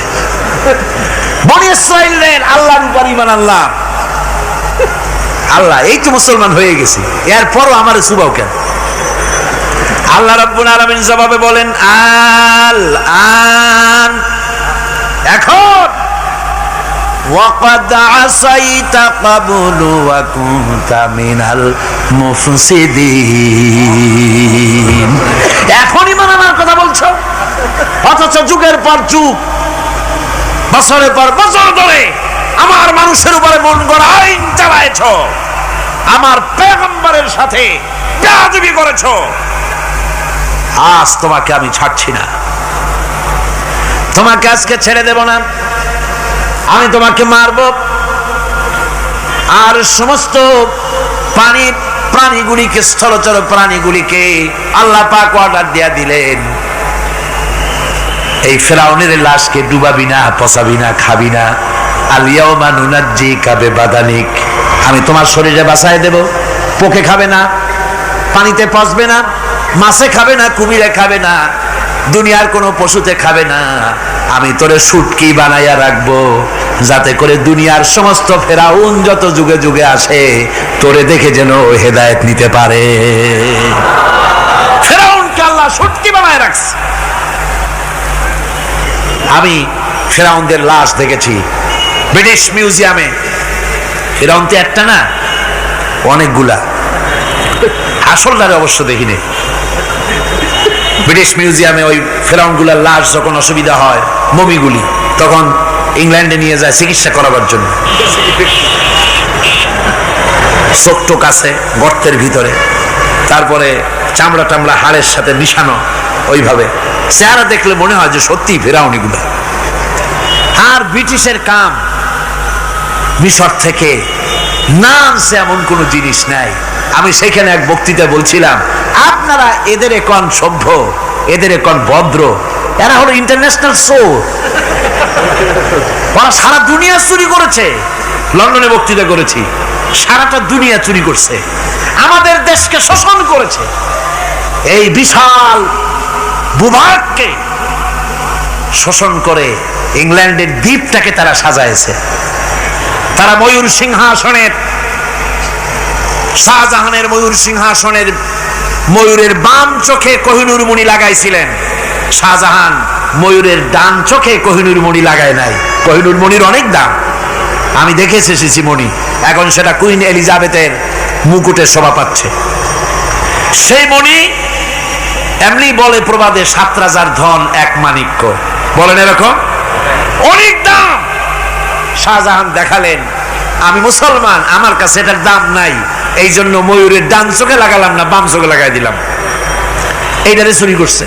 S1: বনি ইসরাঈলের আল্লাহর উপর ঈমান আনলাম। আল্লাহ এই তো মুসলমান হয়ে গেছি, এরপরও আমার সুবাও কেন? আল্লাহ রাব্বুল আলামিন জবাবে বলেন, আল আন, এখন ওয়াকাদ আসাইতা ক্বাবলু ওয়া কুনতা মিনাল মুফসিদিন। এখন ঈমান আনার কথা বলছো? অথচ যুগের পর যুগ, বছরের পর বছর ধরে আমার মানুষের উপরে মন গড়া আইন চালায়েছ, আমার পয়গম্বরের সাথে বেয়াদবি করেছ। আজ তোমাকে আমি ছাড়ছি না, তোমাকে আজকে ছেড়ে দেব না, আমি তোমাকে মারব। আর সমস্ত প্রাণীগুলিকে, স্থলচর প্রাণীগুলিকে আল্লাহ পাক অর্ডার দিয়া দিলেন, এই ফেরাউনের লাশকে ডুবাবি না, পচাবি না, খাবি না। আলিয়াউমা নুনাজ্জিকা বিবাদানিক, আমি তোমার শরীরে বাঁচায় দেব। পোকে খাবে না, পানিতে পচবে না, মাছে খাবে না, কুমিরে খাবে না, দুনিয়ার কোনো পশুতে খাবে না। আমি তোরে শুটকি বানাইয়া রাখবো, যাতে করে দুনিয়ার সমস্ত ফেরাউন যত যুগে যুগে আসে তোরে দেখে যেন হেদায়েত নিতে পারে। ফেরাউনকে আল্লাহ শুটকি বানায় রাখছে। আমি ফেরাউনদের লাশ দেখেছি ব্রিটিশ মিউজিয়ামে। ফেরাউন তো একটা না, অনেকগুলা। আসলটারে অবশ্য দেখিনি। ব্রিটিশ মিউজিয়ামে ওই ফেরাউনগুলার লাশ যখন অসুবিধা হয়, মমিগুলি, তখন ইংল্যান্ডে নিয়ে যায় চিকিৎসা করাবার জন্য। চোখ আছে গর্তের ভিতরে, তারপরে চামড়া টামড়া হাড়ের সাথে মিশানো, ওইভাবে চেহারা দেখলে মনে হয় যে সত্যি ফেরাউনিগুলো। আর ব্রিটিশের কাম মিশর থেকে না আনছে এমন কোন জিনিস নাই। আমি সেখানে এক বক্তৃতায় বলছিলাম, আপনারা এদের এখন সভ্য, এদের এখন ভদ্র, এরা হলো ইন্টারন্যাশনাল চোর। ওরা সারা দুনিয়া চুরি করেছে। লন্ডনে বক্তৃতা করেছি, সারাটা দুনিয়া চুরি করছে, আমাদের দেশকে শোষণ করেছে। এই বিশাল ভূভাগকে শোষণ করে ইংল্যান্ডের দ্বীপটাকে তারা সাজাইছে। তারা ময়ূর সিংহাসনের, শাহজাহানের ময়ূর সিংহাসনের ময়ূরের বাম চোখে কোহিনূর মণি লাগাইছিলেন। শাহজাহান ময়ূরের ডান চোখে কোহিনূর মণি লাগায় নাই। কোহিনূর মণির অনেক দাম, আমি দেখে এসেছি মণি। এখন সেটা কুইন এলিজাবেথের মুকুটে শোভা পাচ্ছে। সেই মণি এমনি বলে প্রবাদে ৭ রাজার ধন এক মাণিক্য, বলেন এরকম, অনেক দাম। শাহজাহান দেখালেন, আমি মুসলমান, আমার কাছে এটার দাম নাই, এই জন্য ময়ূরের ডান চোখে লাগালাম না, বাম চোখে লাগাই দিলাম। এইটারে চুরি করছে।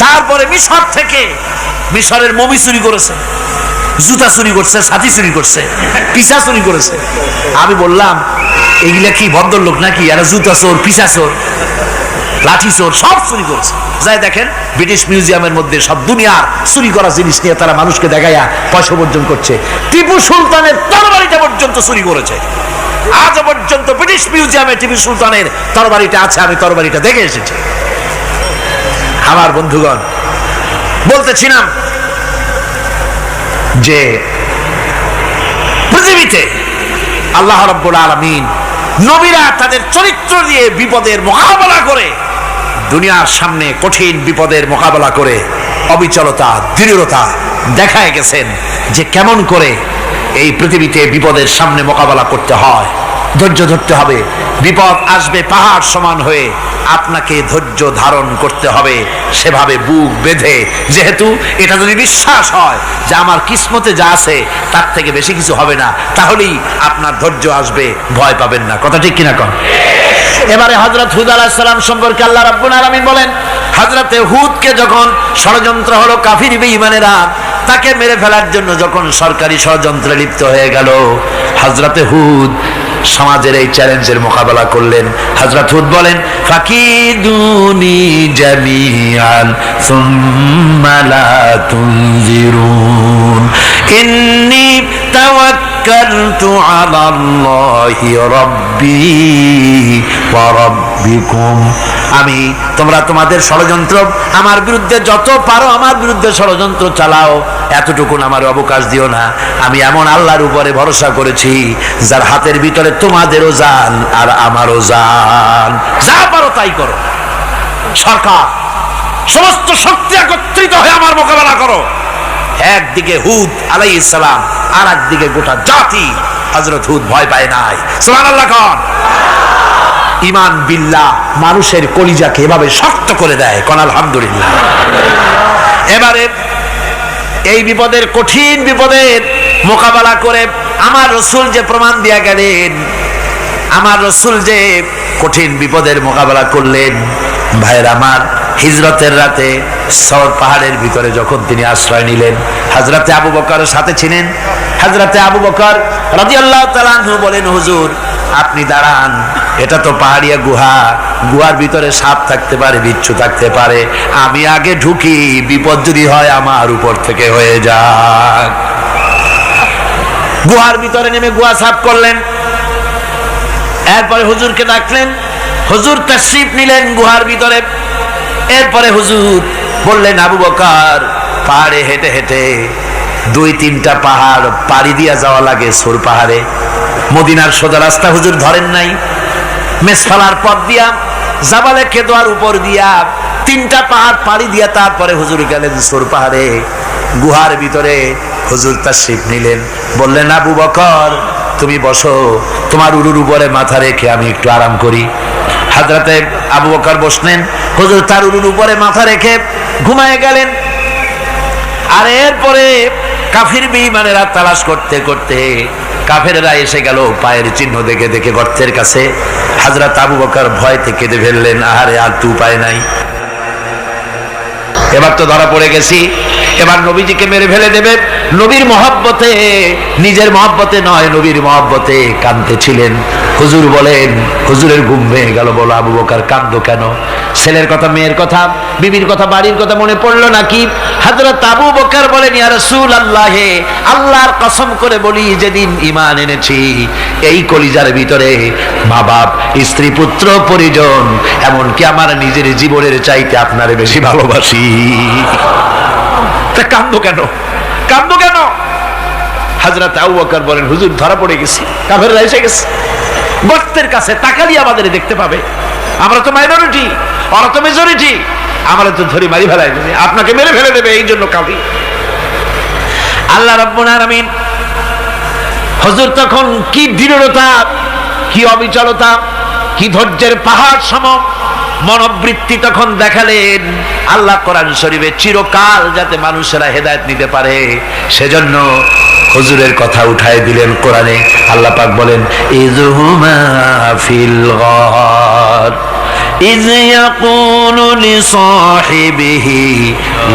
S1: তারপরে মিশর থেকে, মিশরের মমি চুরি করেছে, জুতা চুরি করছে, ছাতি চুরি করছে, পিসা চুরি করেছে। আমি বললাম, এগুলা কি ভদ্রলোক নাকি? এরা জুতা চোর, পিসা চোর, লাঠি চোর, সব চুরি করছে। যাই দেখেন ব্রিটিশ মিউজিয়ামের মধ্যে সব দুনিয়ার চুরি করা জিনিস নিয়ে তারা মানুষকে দেখাইয়া পয়সা উপার্জন করছে। টিপু সুলতানের তরবারিটা পর্যন্ত চুরি করেছে। আজ পর্যন্ত ব্রিটিশ মিউজিয়ামে টিপু সুলতানের তরবারিটা আছে, আমি তরবারিটা দেখে এসেছি। আমার বন্ধুগণ, বলতেছিলাম যে পৃথিবীতে আল্লাহ রাব্বুল আলামিন নবীরা তাদের চরিত্র দিয়ে বিপদের মোকাবেলা করে, দুনিয়ার সামনে কঠিন বিপদের মোকাবেলা করে অবিচলতা, দৃঢ়তা দেখায় গেছেন যে কেমন করে এই পৃথিবীতে বিপদের সামনে মোকাবেলা করতে হয়। ধৈর্য ধরতে হবে। বিপদ আসবে পাহাড় সমান হয়ে, আপনাকে ধৈর্য ধারণ করতে হবে সেভাবে বুক বেঁধে। যেহেতু এটা যদি বিশ্বাস হয় যে আমার কিসমতে যা আছে তার থেকে বেশি কিছু হবে না, তাহলেই আপনার ধৈর্য আসবে, ভয় পাবেন না। কথা ঠিক কিনা কন? এবারে হযরত হুদ আলাইহিস সালাম সম্পর্কে আল্লাহ রাব্বুল আলামিন বলেন, হযরতে হুদকে যখন ষড়যন্ত্র হলো কাফির বেঈমানেরা তাকে মেরে ফেলার জন্য, যখন সরকারি ষড়যন্ত্রে লিপ্ত হয়ে গেল, হযরতে হুদ সমাজের এই চ্যালেঞ্জের মোকাবেলা করলেন। হযরত হুদ বলেন, ফাকিদুনি জামিআন সুম্মা লা তুনজিরুন ইন্নী তাওয়াক্কালতু আলাল্লাহি রাব্বি ওয়া রাব্বিকুম। আমি, তোমরা তোমাদের ষড়যন্ত্র আমার বিরুদ্ধে যত পারো আমার বিরুদ্ধে ষড়যন্ত্র চালাও, এতটুকুন আমার অবকাশ দিও না। আমি এমন আল্লাহর উপরে ভরসা করেছি যার হাতের ভিতরে তোমাদেরও জান আর আমারও জান। যা পারো তাই করো। সরকার, সমস্ত শক্তি একত্রিত হয়ে আমার মোকাবেলা করো। একদিকে হুদ আলাইহিস সালাম, আর একদিকে গোটা জাতি। হযরত হুদ ভয় পায় নাই। সুবহানাল্লাহ। ঈমান বিল্লাহ মানুষের কলিজাকে এভাবে শক্ত করে দেয়। কোন আলহামদুলিল্লাহ। এবারে এই বিপদের, কঠিন বিপদের মোকাবেলা করে আমার রাসূল যে প্রমাণ দিয়া গেলেন, আমার রাসূল যে কঠিন বিপদের মোকাবেলা করলেন, ভাইয়ের আমার, হিজরতের রাতে সওর পাহাড়ের ভিতরে যখন তিনি আশ্রয় নিলেন, হযরতে আবু বকরের সাথে ছিলেন। হযরতে আবু বকর রাদিয়াল্লাহু তাআলা আনহু বলেন, হুজুর আপনি দাঁড়ান, এটা তো পাহাড়িয়া গুহা, গুহার ভিতরে সাপ থাকতে পারে, বিচ্ছু থাকতে পারে, আমি আগে ঢুকি, বিপদ যদি হয় আমার উপর থেকে হয়ে যাক। গুহার ভিতরে নেমে গুহা সাফ করলেন। এরপরে হুজুরকে ডাকলেন, হুজুর তাশরীফ নিলেন গুহার ভিতরে। এরপরে হুজুর বললেন, আবু বকর, পাহাড়ে হেঁটে হেঁটে 2-3টা পাহাড় পাড়ি দিয়া যাওয়া লাগে সূর পাহাড়ে। মদিনার সোজা রাস্তা হুজুর ধরেন নাই, মেসফালার পথ দিয়া, জাবালে কেদোয়ার উপর দিয়া 3টা পাহাড় পাড়ি দিয়া তারপরে হুজুর গেলেন সূর পাহাড়ে। গুহার ভিতরে হুজুর তাশরীফ নিলেন। বললেন, আবু বকর তুমি বসো, তোমার উরুর উপরে মাথা রেখে আমি একটু আরাম করি। হযরতে আবু বকর বসলেন, হুজুর তার উরুর উপরে মাথা রেখে ঘুমায় গেলেন। আর এরপরে কাফির বেঈমানেরা তালাশ করতে করতে কাফেররা এসে গেল পায়ের চিহ্ন দেখে দেখে গর্তের কাছে। হযরত আবু বকর ভয়তে কেঁদে ফেললেন, আহারে আর তো উপায় নাই, এবার তো ধরা পড়ে গেছি, এবার নবীজিকে মেরে ফেলে দেবে। নবীর মহব্বতে, নিজের মহব্বতে নয়, নবীর মহব্বতে কাঁদতেছিলেন। হুজুর বলেন, হুজুরের ঘুম ভেঙে গেল। বলো, আবু বকর কাঁদো কেন? ছেলের কথা, মেয়ের কথা, বিবির কথা, বাড়ির কথা মনে পড়লো নাকি? হযরত আবু বকর বলেন, ইয়া রাসূলুল্লাহ, আল্লাহর কসম করে বলি, যেদিন ঈমান এনেছি এই কলিজার ভিতরে মা বাপ, স্ত্রী, পুত্র, পরিজন, এমনকি আমার নিজের জীবনের চাইতে আপনারে বেশি ভালোবাসি। তা কাঁদো কেন? কাঁদো কেন? হযরত আবু বকর বলেন, হুজুর ধরা পড়ে গেছি, কাফেররা এসে গেছে গর্তের কাছে, তাকালি আমাদের দেখতে পাবে, আমরা তো মাইনরিটি, ওরা তো মেজরিটি, আমরা তো ধরে মারি ফেলাই দেবে, আপনাকে মেরে ফেলে দেবে, এই জন্য কাঁদি। আল্লাহ রাব্বুল আলামিন, হুজুর তখন কি দৃঢ়তা, কি অবিচলতা, কি ধৈর্যের পাহাড় সম মনোবৃত্তি তখন দেখালেন। আল্লাহ কোরআন শরীফে চিরকাল যাতে মানুষেরা হেদায়েত নিতে পারে, সেজন্য হুজুরের কথা উঠায় দিলেন কোরআনে। আল্লাহ পাক বলেন, ইযহুমা ফিল গার ইয ইয়াকুলু লিসাহিবিহি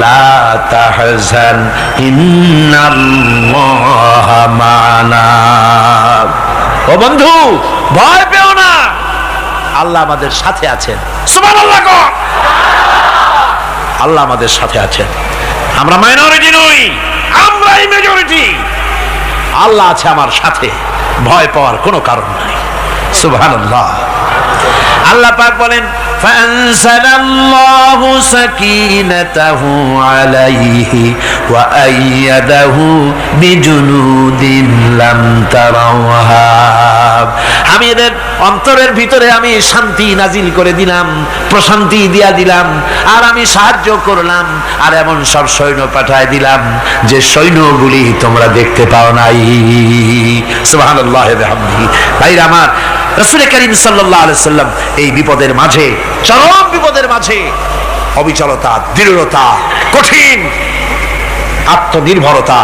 S1: লা তাহজান ইন্নাল্লাহা মা'ানা। ও বন্ধু, ভয় পেও না, আল্লাহ আমাদের সাথে আছেন। সুবহানাল্লাহ। আল্লাহ আমাদের সাথে আছেন। আমরা মাইনরিটি নই, আমরাই মেজরিটি। আল্লাহ আছে আমার সাথে, ভয় পাওয়ার কোনো কারণ নাই। সুবহানাল্লাহ। আল্লাহ পাক বলেন, ফাআনসালাল্লাহু সাকিনাতাহু আলাইহি ওয়া আইয়াদাহু বিজুনুদিন লাম তারাওহা। আমি এদের অন্তরের ভিতরে আমি শান্তি নাজিল করে দিলাম, প্রশান্তি দিয়া দিলাম, আর আমি সাহায্য করলাম, আর এমন সব সৈন্য পাঠায় দিলাম যে সৈন্যগুলি তোমরা দেখতে পাও নাই। সুবহানাল্লাহ ওয়া বিহামদিহি। ভাইরা আমার, রাসূল করিম সাল্লাল্লাহু আলাইহি সাল্লাম এই বিপদের মাঝে, চরম বিপদের মাঝে অবিচলতা, দৃঢ়তা, কঠিন আত্মনির্ভরতা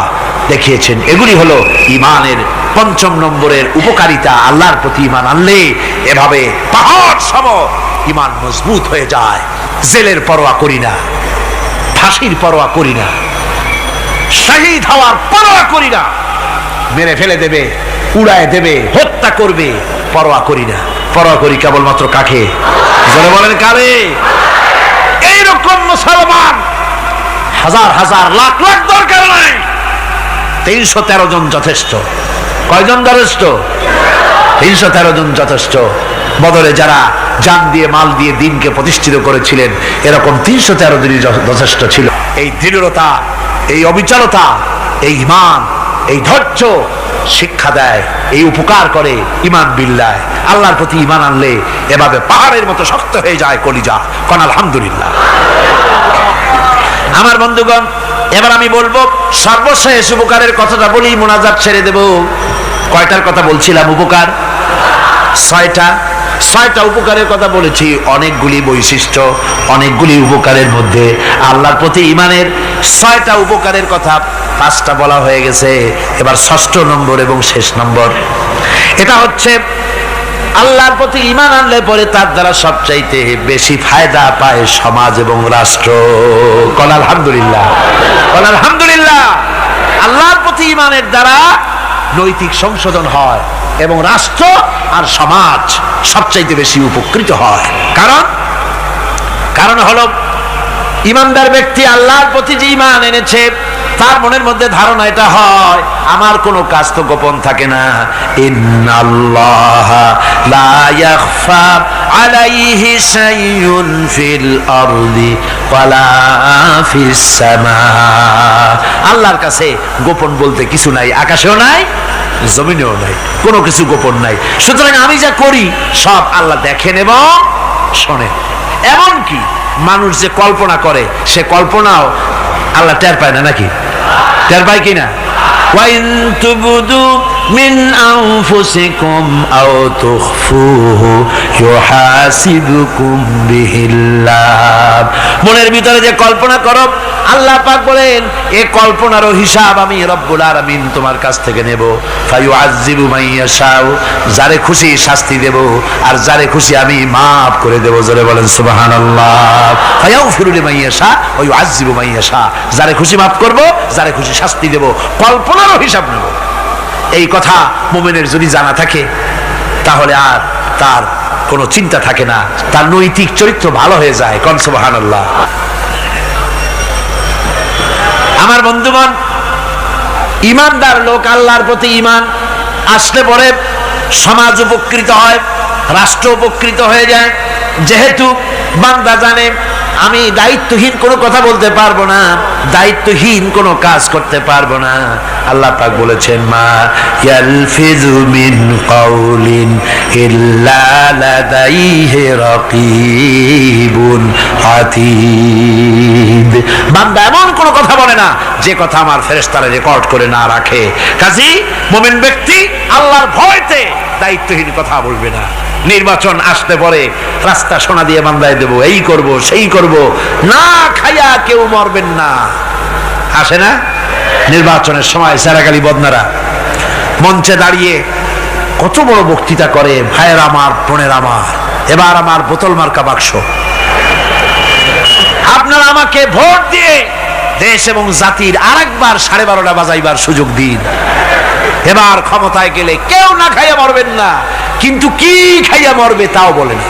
S1: দেখিয়েছেন। এগুলি হলো ঈমানের 5 নম্বরের উপকারিতা। আল্লাহর প্রতি ঈমান আনলে এভাবে পাহাড় সম ঈমান মজবুত হয়ে যায়। জেলের পরোয়া করি না, ফাঁসির পরোয়া করি না, শহীদ হওয়ার পরোয়া করি না, মেরে ফেলে দেবে, উড়ায় দেবে, হত্যা করবে, পরোয়া করি না। পরোয়া করি কেবলমাত্র কাকে? যারা বলেন কারে? এইরকম মুসলমান হাজার হাজার লাখ লাখ দরকার নাই, 313 জন যথেষ্ট। কয়জন যথেষ্ট? 313 জন যথেষ্ট। বদরে যারা জান দিয়ে, মাল দিয়ে দিনকে প্রতিষ্ঠিত করেছিলেন, এরকম 313 জনই যথেষ্ট ছিল। এই দৃঢ়তা, এই অবিচলতা, এই ঈমান, এই ধৈর্য শিক্ষা দেয়, এই উপকার করে ঈমান বিল্লাহ। আল্লাহর প্রতি ঈমান আনলে এভাবে পাহাড়ের মতো শক্ত হয়ে যায় কলিজা। কোন আলহামদুলিল্লাহ। আমার বন্ধুগণ, এবার আমি বলবো সর্বশেষ উপকারের কথাটা বলি, মোনাজাত ছেড়ে দেব। কয়টার কথা বলছিলাম? উপকার 6টা। ছয়টা উপকারের কথা বলেছি, অনেকগুলি বৈশিষ্ট্য, অনেকগুলি উপকারের মধ্যে আল্লাহর প্রতি ঈমানের ছয়টা উপকারের কথা পাঁচটা বলা হয়ে গেছে। এবার ষষ্ঠ নম্বর এবং শেষ নম্বর, এটা হচ্ছে আল্লাহর প্রতি ঈমান আনলে পরে তার দ্বারা সবচাইতে বেশি ফায়দা পায় সমাজ এবং রাষ্ট্র। কল আলহামদুলিল্লাহ, কল আলহামদুলিল্লাহ। আল্লাহর প্রতি ঈমানের দ্বারা নৈতিক সংশোধন হয় এবং রাষ্ট্র আর সমাজ সবচাইতে বেশি উপকৃত হয়। কারণ হলো ঈমানদার ব্যক্তি আল্লাহর প্রতি যে ঈমান এনেছে তার মনের মধ্যে ধারণা এটা হয়, আমার কোনো কাজ তো গোপন থাকে না। ইন্নাল্লাহা লা ইয়াখফা আলাইহি শাইউন ফিল আরদি ওয়ালা ফিস সামা। আল্লাহর কাছে গোপন বলতে কিছু নাই, আকাশেও নাই, জমিনেও নাই, কোনো কিছু গোপন নাই। সুতরাং আমি যা করি সব আল্লাহ দেখেন এবং শোনেন। এমনকি মানুষ যে কল্পনা করে সে কল্পনাও আল্লাহ টের পায় না, নাকি টের পায় কিনা? ওয়াইন তুবদু মিন আনফুসিকুম আও তুখফুহু ইউহাসিবুকুম বিহিল্লাহ। মনের ভিতরে যে কল্পনা করো, আল্লাহ পাক বলেন এই কল্পনারও হিসাব আমি রব্বুল আলামিন তোমার কাছ থেকে নেব। ফায়ুআযযিবু মান ইয়াশাউ, যারে খুশি শাস্তি দেব আর যারে খুশি আমি maaf করে দেব। জোরে বলেন সুবহানাল্লাহ। ফায়াগফিরু লিমান ইয়াশা ওয়া ইউআযযিবু মান ইয়াশা, যারে খুশি maaf করব, যারে খুশি শাস্তি দেব, কল্পনারও হিসাব নেব। এই কথা মুমিনের যদি জানা থাকে তাহলে আর তার কোনো চিন্তা থাকে না, তার নৈতিক চরিত্র ভালো হয়ে যায়। কোন সুবহানাল্লাহ। আমার বন্ধুগণ, ঈমানদার লোক আল্লাহর প্রতি ঈমান আসলে পরে সমাজ উপকৃত হয়, রাষ্ট্র উপকৃত হয়ে যায়। যেহেতু বান্দা জানে আমি দায়িত্বহীন কোনো কথা বলতে পারবো না, দায়িত্বহীন কোনো কাজ করতে পারবো না। আল্লাহ পাক বলেছেন, মা ইয়ালফিযু মিন কাউলিন ইল্লা লাদাইহি রাকীবুন আতীদ। বান্দা এমন কোনো কথা বলে না যে কথা আমার ফেরেশতারা রেকর্ড করে না রাখে। কাজী মুমিন ব্যক্তি আল্লাহর ভয়তে দায়িত্বহীন কথা বলবে না। নির্বাচন আসতে পরে রাস্তা সোনা দিয়ে বান্দায় দেব, এই করব সেই করব, না খাইয়া কেউ মরবেন না। আসে না নির্বাচনের সময় সেরাগালি বদনারা মঞ্চে দাঁড়িয়ে কত বড় বক্তৃতা করে, ভাইয়ের আমার, বোনের আমার, এবার আমার বোতল মার্কা বাক্স, আপনারা আমাকে ভোট দিয়ে দেশ এবং জাতির আরেকবার 12:30 বাজাইবার সুযোগ দিন। এবার ক্ষমতায় গেলে কেউ না খাইয়া মরবেন না, কিন্তু কি খাইয়া মরবে তাও বলেন।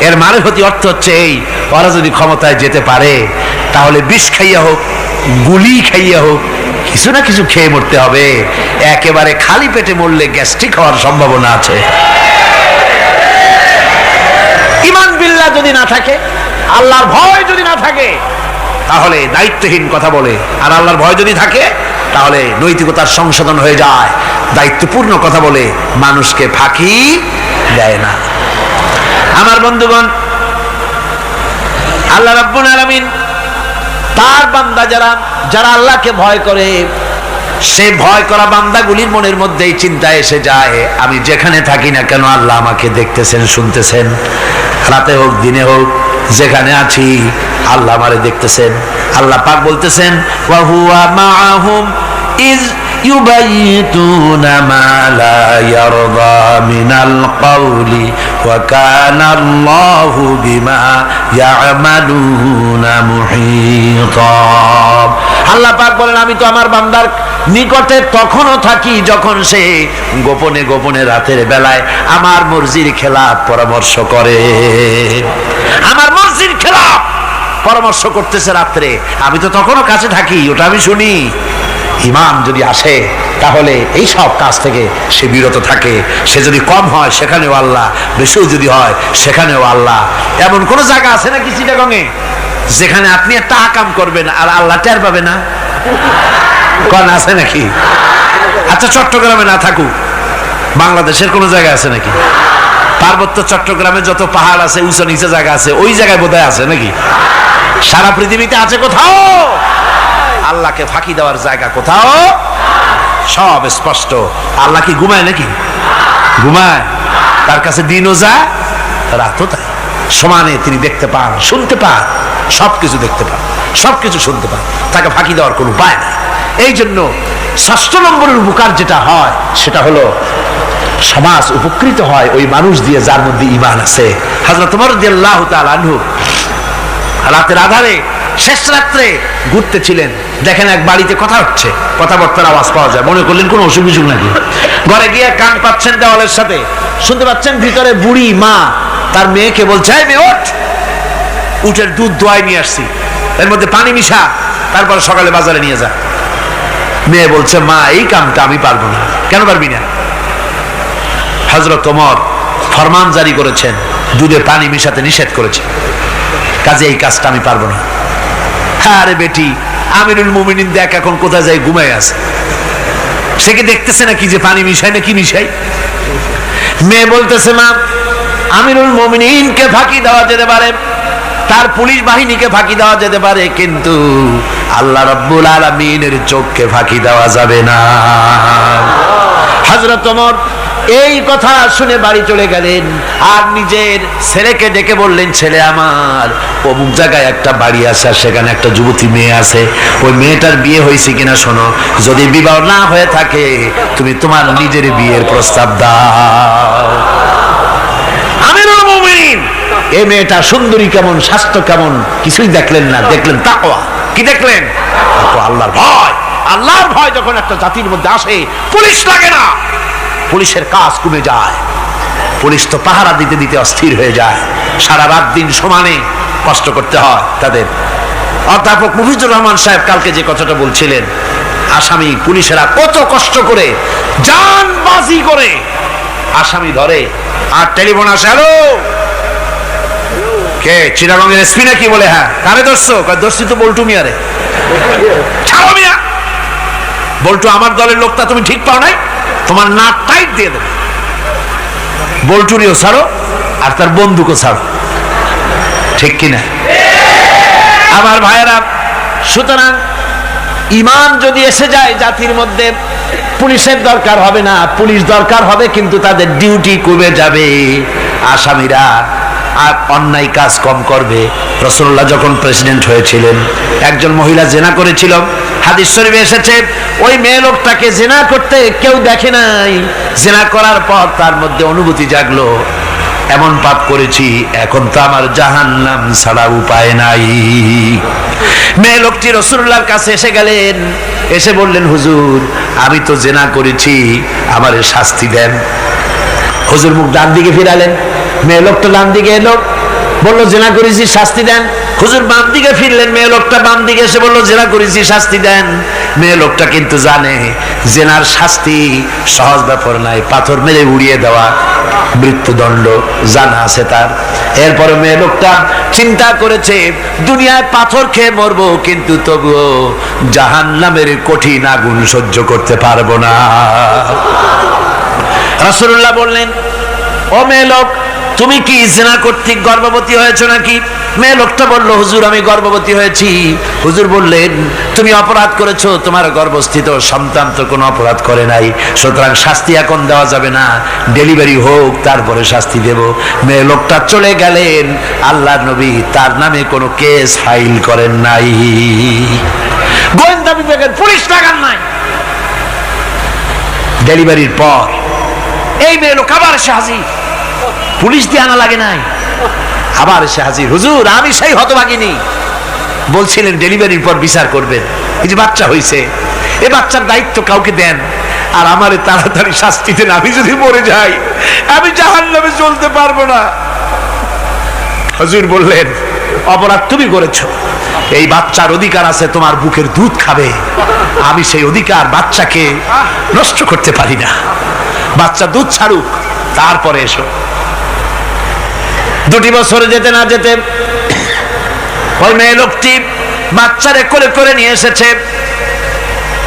S1: এর মানে হতে অর্থ হচ্ছে এই, ওরা যদি ক্ষমতায় যেতে পারে তাহলে বিষ খাইয়া হোক, গুলি খাইয়া হোক, কিছু না কিছু খেয়ে মরতে হবে। একেবারে খালি পেটে মরলে গ্যাস্ট্রিক হওয়ার সম্ভাবনা আছে। ঈমান বিল্লাহ যদি না থাকে, আল্লাহর ভয় যদি না থাকে, তাহলে দায়িত্বহীন কথা বলে। আর আল্লাহর ভয় যদি থাকে তাহলে নৈতিকতার সংশোধন হয়ে যায়, দায়িত্বপূর্ণ কথা বলে, মানুষকে ফাঁকি দেয় না। আমার বন্ধুগণ, আল্লাহ রাব্বুল আলামিন তার বান্দা যারা আল্লাহকে ভয় করে, সে ভয় করা বান্দাগুলির মনের মধ্যেই চিন্তা এসে যায়, আমি যেখানে থাকি না কেন আল্লাহ আমাকে দেখতেছেন, শুনতেছেন। রাতে হোক দিনে হোক যেখানে আছি আল্লাহ আমারে দেখতেছেন। আল্লাহ পাক বলতেছেন, ওয়া হুয়া মাআহুম ইজ ইউবাইতুনা মা লা ইয়ারদা মিনাল কওলি ওয়া কানা আল্লাহু বিমা ইয়ামালুনা মুহীতা। আল্লাহ পাক বলেন, আমি তো আমার বান্দার নিকটে তখনও থাকি যখন সে গোপনে গোপনে রাতের বেলায় আমার মর্জির খেলাফ পরামর্শ করে। আমার মর্জির খেলাফ পরামর্শ করতেছে রাত্রে, আমি তো তখনও কাছে থাকি, ওটা আমি শুনি। ঈমান যদি আসে তাহলে এই সব কাজ থেকে সে বিরত থাকে। সে যদি কম হয় সেখানেও আল্লাহ, বেশিও যদি হয় সেখানেও আল্লাহ। এমন কোন জায়গা আছে নাকি চিটাগংয়ে যেখানে আপনি একটা আকাম করবেন আর আল্লাহ টের পাবে না? কোন আছে নাকি? আচ্ছা, চট্টগ্রামে না থাকুক, বাংলাদেশের কোন জায়গা আছে নাকি? পার্বত্য চট্টগ্রামে যত পাহাড় আছে, উঁচু নিচে জায়গা আছে, ওই জায়গায় বোধহয় আছে নাকি? সারা পৃথিবীতে আছে কোথাও? আল্লাহকে ফাঁকি দেওয়ার জায়গা কোথাও? সব স্পষ্ট। আল্লাহ কি ঘুমায় নাকি? ঘুমায়?
S2: তার কাছে দিনও যায় রাতও তাই, সমানে তিনি দেখতে পান, শুনতে পান, সবকিছু দেখতে পান, সবকিছু শুনতে পান, তাকে ফাঁকি দেওয়ার কোনো উপায় নাই। এই জন্য ৬ষ্ঠ নম্বরের উপকার যেটা হয় সেটা হলো সমাজ উপকৃত হয় ওই মানুষ দিয়ে যার মধ্যে ঈমান আছে। হযরত ওমর রাদিয়াল্লাহু তাআলা আনহু রাতের আধারে শেষ রাত্রে ঘুরতেছিলেন, দেখেন এক বাড়িতে কথা হচ্ছে, কথাবার্তার আওয়াজ পাওয়া যায়, মনে করলেন কোনো অসুখ বিসুখ নাকি। ঘরে গিয়ে কান পাচ্ছেন দেওয়ালের সাথে, শুনতে পাচ্ছেন ভিতরে বুড়ি মা তার মেয়েকে বলছে, এই মেয়ে ওঠ, উটের দুধ দোয়াই নিয়ে আসছি, এর মধ্যে পানি মিশা, তারপর সকালে বাজারে নিয়ে যা। মেয়ে বলছে, মা এই কামটা আমি পারবো না। কেন পারবি না? হযরত ওমর ফরমান জারি করেছেন, দুধে পানি মিশাতে নিষেধ করেছেন, কাজে এই কাজটা আমি পারবো না। আরে বেটি, আমিরুল মুমিনিন দেখ এখন কোথায় যায়, ঘুমায় আছে, সে কি দেখতেছে না কি যে পানি মিশাই না কি মিশাই? মেয়ে বলতেছে, মা আমিরুল মুমিনিনকে ফাঁকি দেওয়া যেতে পারে, তার পুলিশ বাহিনীকে ফাঁকি দেওয়া যেতে পারে, কিন্তু আল্লাহ রাব্বুল আলামিনের চোখকে ফাঁকি দেওয়া যাবে না। হযরত ওমর এই কথা শুনে বাড়ি চলে গেলেন, আর নিজের ছেলেকে ডেকে বললেন, ছেলে আমার, অমুক জায়গায় একটা বাড়ি আছে, সেখানে একটা যুবতী মেয়ে আছে, ওই মেয়েটার বিয়ে হয়েছে কিনা শোনো, যদি বিবাহ না হয়ে থাকে তুমি তোমার নিজের বিয়ের প্রস্তাব দাও। আমিরুল মুমিনিন এই মেয়েটা সুন্দরী কেমন, স্বাস্থ্য কেমন কিছুই দেখলেন না, দেখলেন তাকওয়া। কি দেখলেন? আল্লাহর ভয়। আল্লাহর ভয় যখন একটা জাতির মধ্যে আসে, পুলিশ লাগে না, পুলিশের কাজ কমে যায়, পুলিশ তো পাহারা দিতে দিতে অস্থির হয়ে যায়, সারা রাত দিন সমানে কষ্ট করতে হয় তাদের। অধ্যাপক মুফিজুর রহমান সাহেব কালকে যে কথাটা বলছিলেন, আসামি পুলিশেরা কত কষ্ট করে জানবাজি করে আসামি ধরে, আর টেলিফোন আসে, হ্যালো কে, চিটাগংয়ের এসপি নাকি? বলে হ্যাঁ। কারে ধরছো? ধরছি তো বল্টু মিয়ারে। ছাড়ো মিয়া, বল্টু আমার দলের লোকটা তুমি ঠিক পাও নাই, তোমার নাক টাইট দিয়ে দেবে। বল্টুরিও ছাড়ো আর তার বন্দুকও ছাড়ো, ঠিক কিনা আমার ভাইয়েরা? সুতরাং ঈমান যদি এসে যায় জাতির মধ্যে, পুলিশের দরকার হবে না, পুলিশ দরকার হবে কিন্তু তাদের ডিউটি কমে যাবে, আসামিরা আর অন্যায় কাজ কম করবে। রাসূলুল্লাহ যখন প্রেসিডেন্ট হয়েছিলেন, একজন মহিলা জেনা করেছিল, হাদিস শরীফে এসেছে ওই মেয়ে লোকটাকে জেনা করতে কেউ দেখে নাই, জেনা করার পর তার মধ্যে অনুভূতি জাগলো, এমন পাপ করেছি, এখন তো আমার জাহান্নাম ছাড়া উপায় নাই। মেয়ে লোকটি রাসূলুল্লাহর কাছে এসে গেলেন, এসে বললেন, হুজুর আমি তো জেনা করেছি, আমারে শাস্তি দেন। হুজুর মুখ ডান দিকে ফিরালেন, মেয়ে লোকটা ডান দিকে এলো, বললো জেনা করেছি শাস্তি দেন। হুজুর বাম দিকে ফিরলেন, মেয়ে লোকটা বাম দিকে এসে বললো জেনা করেছি শাস্তি দেন। মেয়ে লোকটা কিন্তু জানে জেনার শাস্তি সহজ ব্যাপার নাই, পাথর মেরে উড়িয়ে দেওয়া, মৃত্যুদণ্ড জানা আছে তার। এরপরে মেয়ে লোকটা চিন্তা করেছে, দুনিয়ায় পাথর খেয়ে মরবো, কিন্তু তবুও জাহান্নামের কঠিন আগুন সহ্য করতে পারবো না। রাসূলুল্লাহ বললেন, ও মেয়ে লোক, তুমি কি জিনা কর্তৃক গর্ভবতী হয়েছো নাকি? মেয়ে লোকটা বলল, হুজুর আমি গর্ভবতী হয়েছি। হুজুর বললেন, তুমি অপরাধ করেছো, তোমার গর্ভস্থিত সন্তান তো কোনো অপরাধ করে নাই, সুতরাং শাস্তি এখন দেওয়া যাবে না, ডেলিভারি হোক তারপরে শাস্তি দেব। মেয়ে লোকটা চলে গেলেন। আল্লাহর নবী তার নামে কোনো কেস ফাইল করেন নাই, গোয়েন্দা বিভাগের পুলিশ লাগান নাই। ডেলিভারির পর এই মেয়ে লোক আবার এসে হাজির, পুলিশ দিয়ে আনা লাগে নাই, আবার এসে হাজির, হুজুর আমি সেই হতভাগিনী, বলছিলেন ডেলিভারির পর বিচার করবেন, এই যে বাচ্চা হয়েছে, এই বাচ্চার দায়িত্ব কাউকে দেন, আর আমারে তাড়াতাড়ি শাস্তি দেন, আমি যদি মরে যাই আমি জাহান্নামে চলতে পারবো না। হুজুর বললেন, অপরাধ তুমি করেছো, এই বাচ্চার অধিকার আছে তোমার বুকের দুধ খাবে, আমি সেই অধিকার বাচ্চাকে নষ্ট করতে পারি না, বাচ্চা দুধ ছাড়ুক তারপরে এসো। 2 বছরে যেতে না যেতে ওই মেয়ে লোকটি বাচ্চারে কোলে করে নিয়ে এসেছে,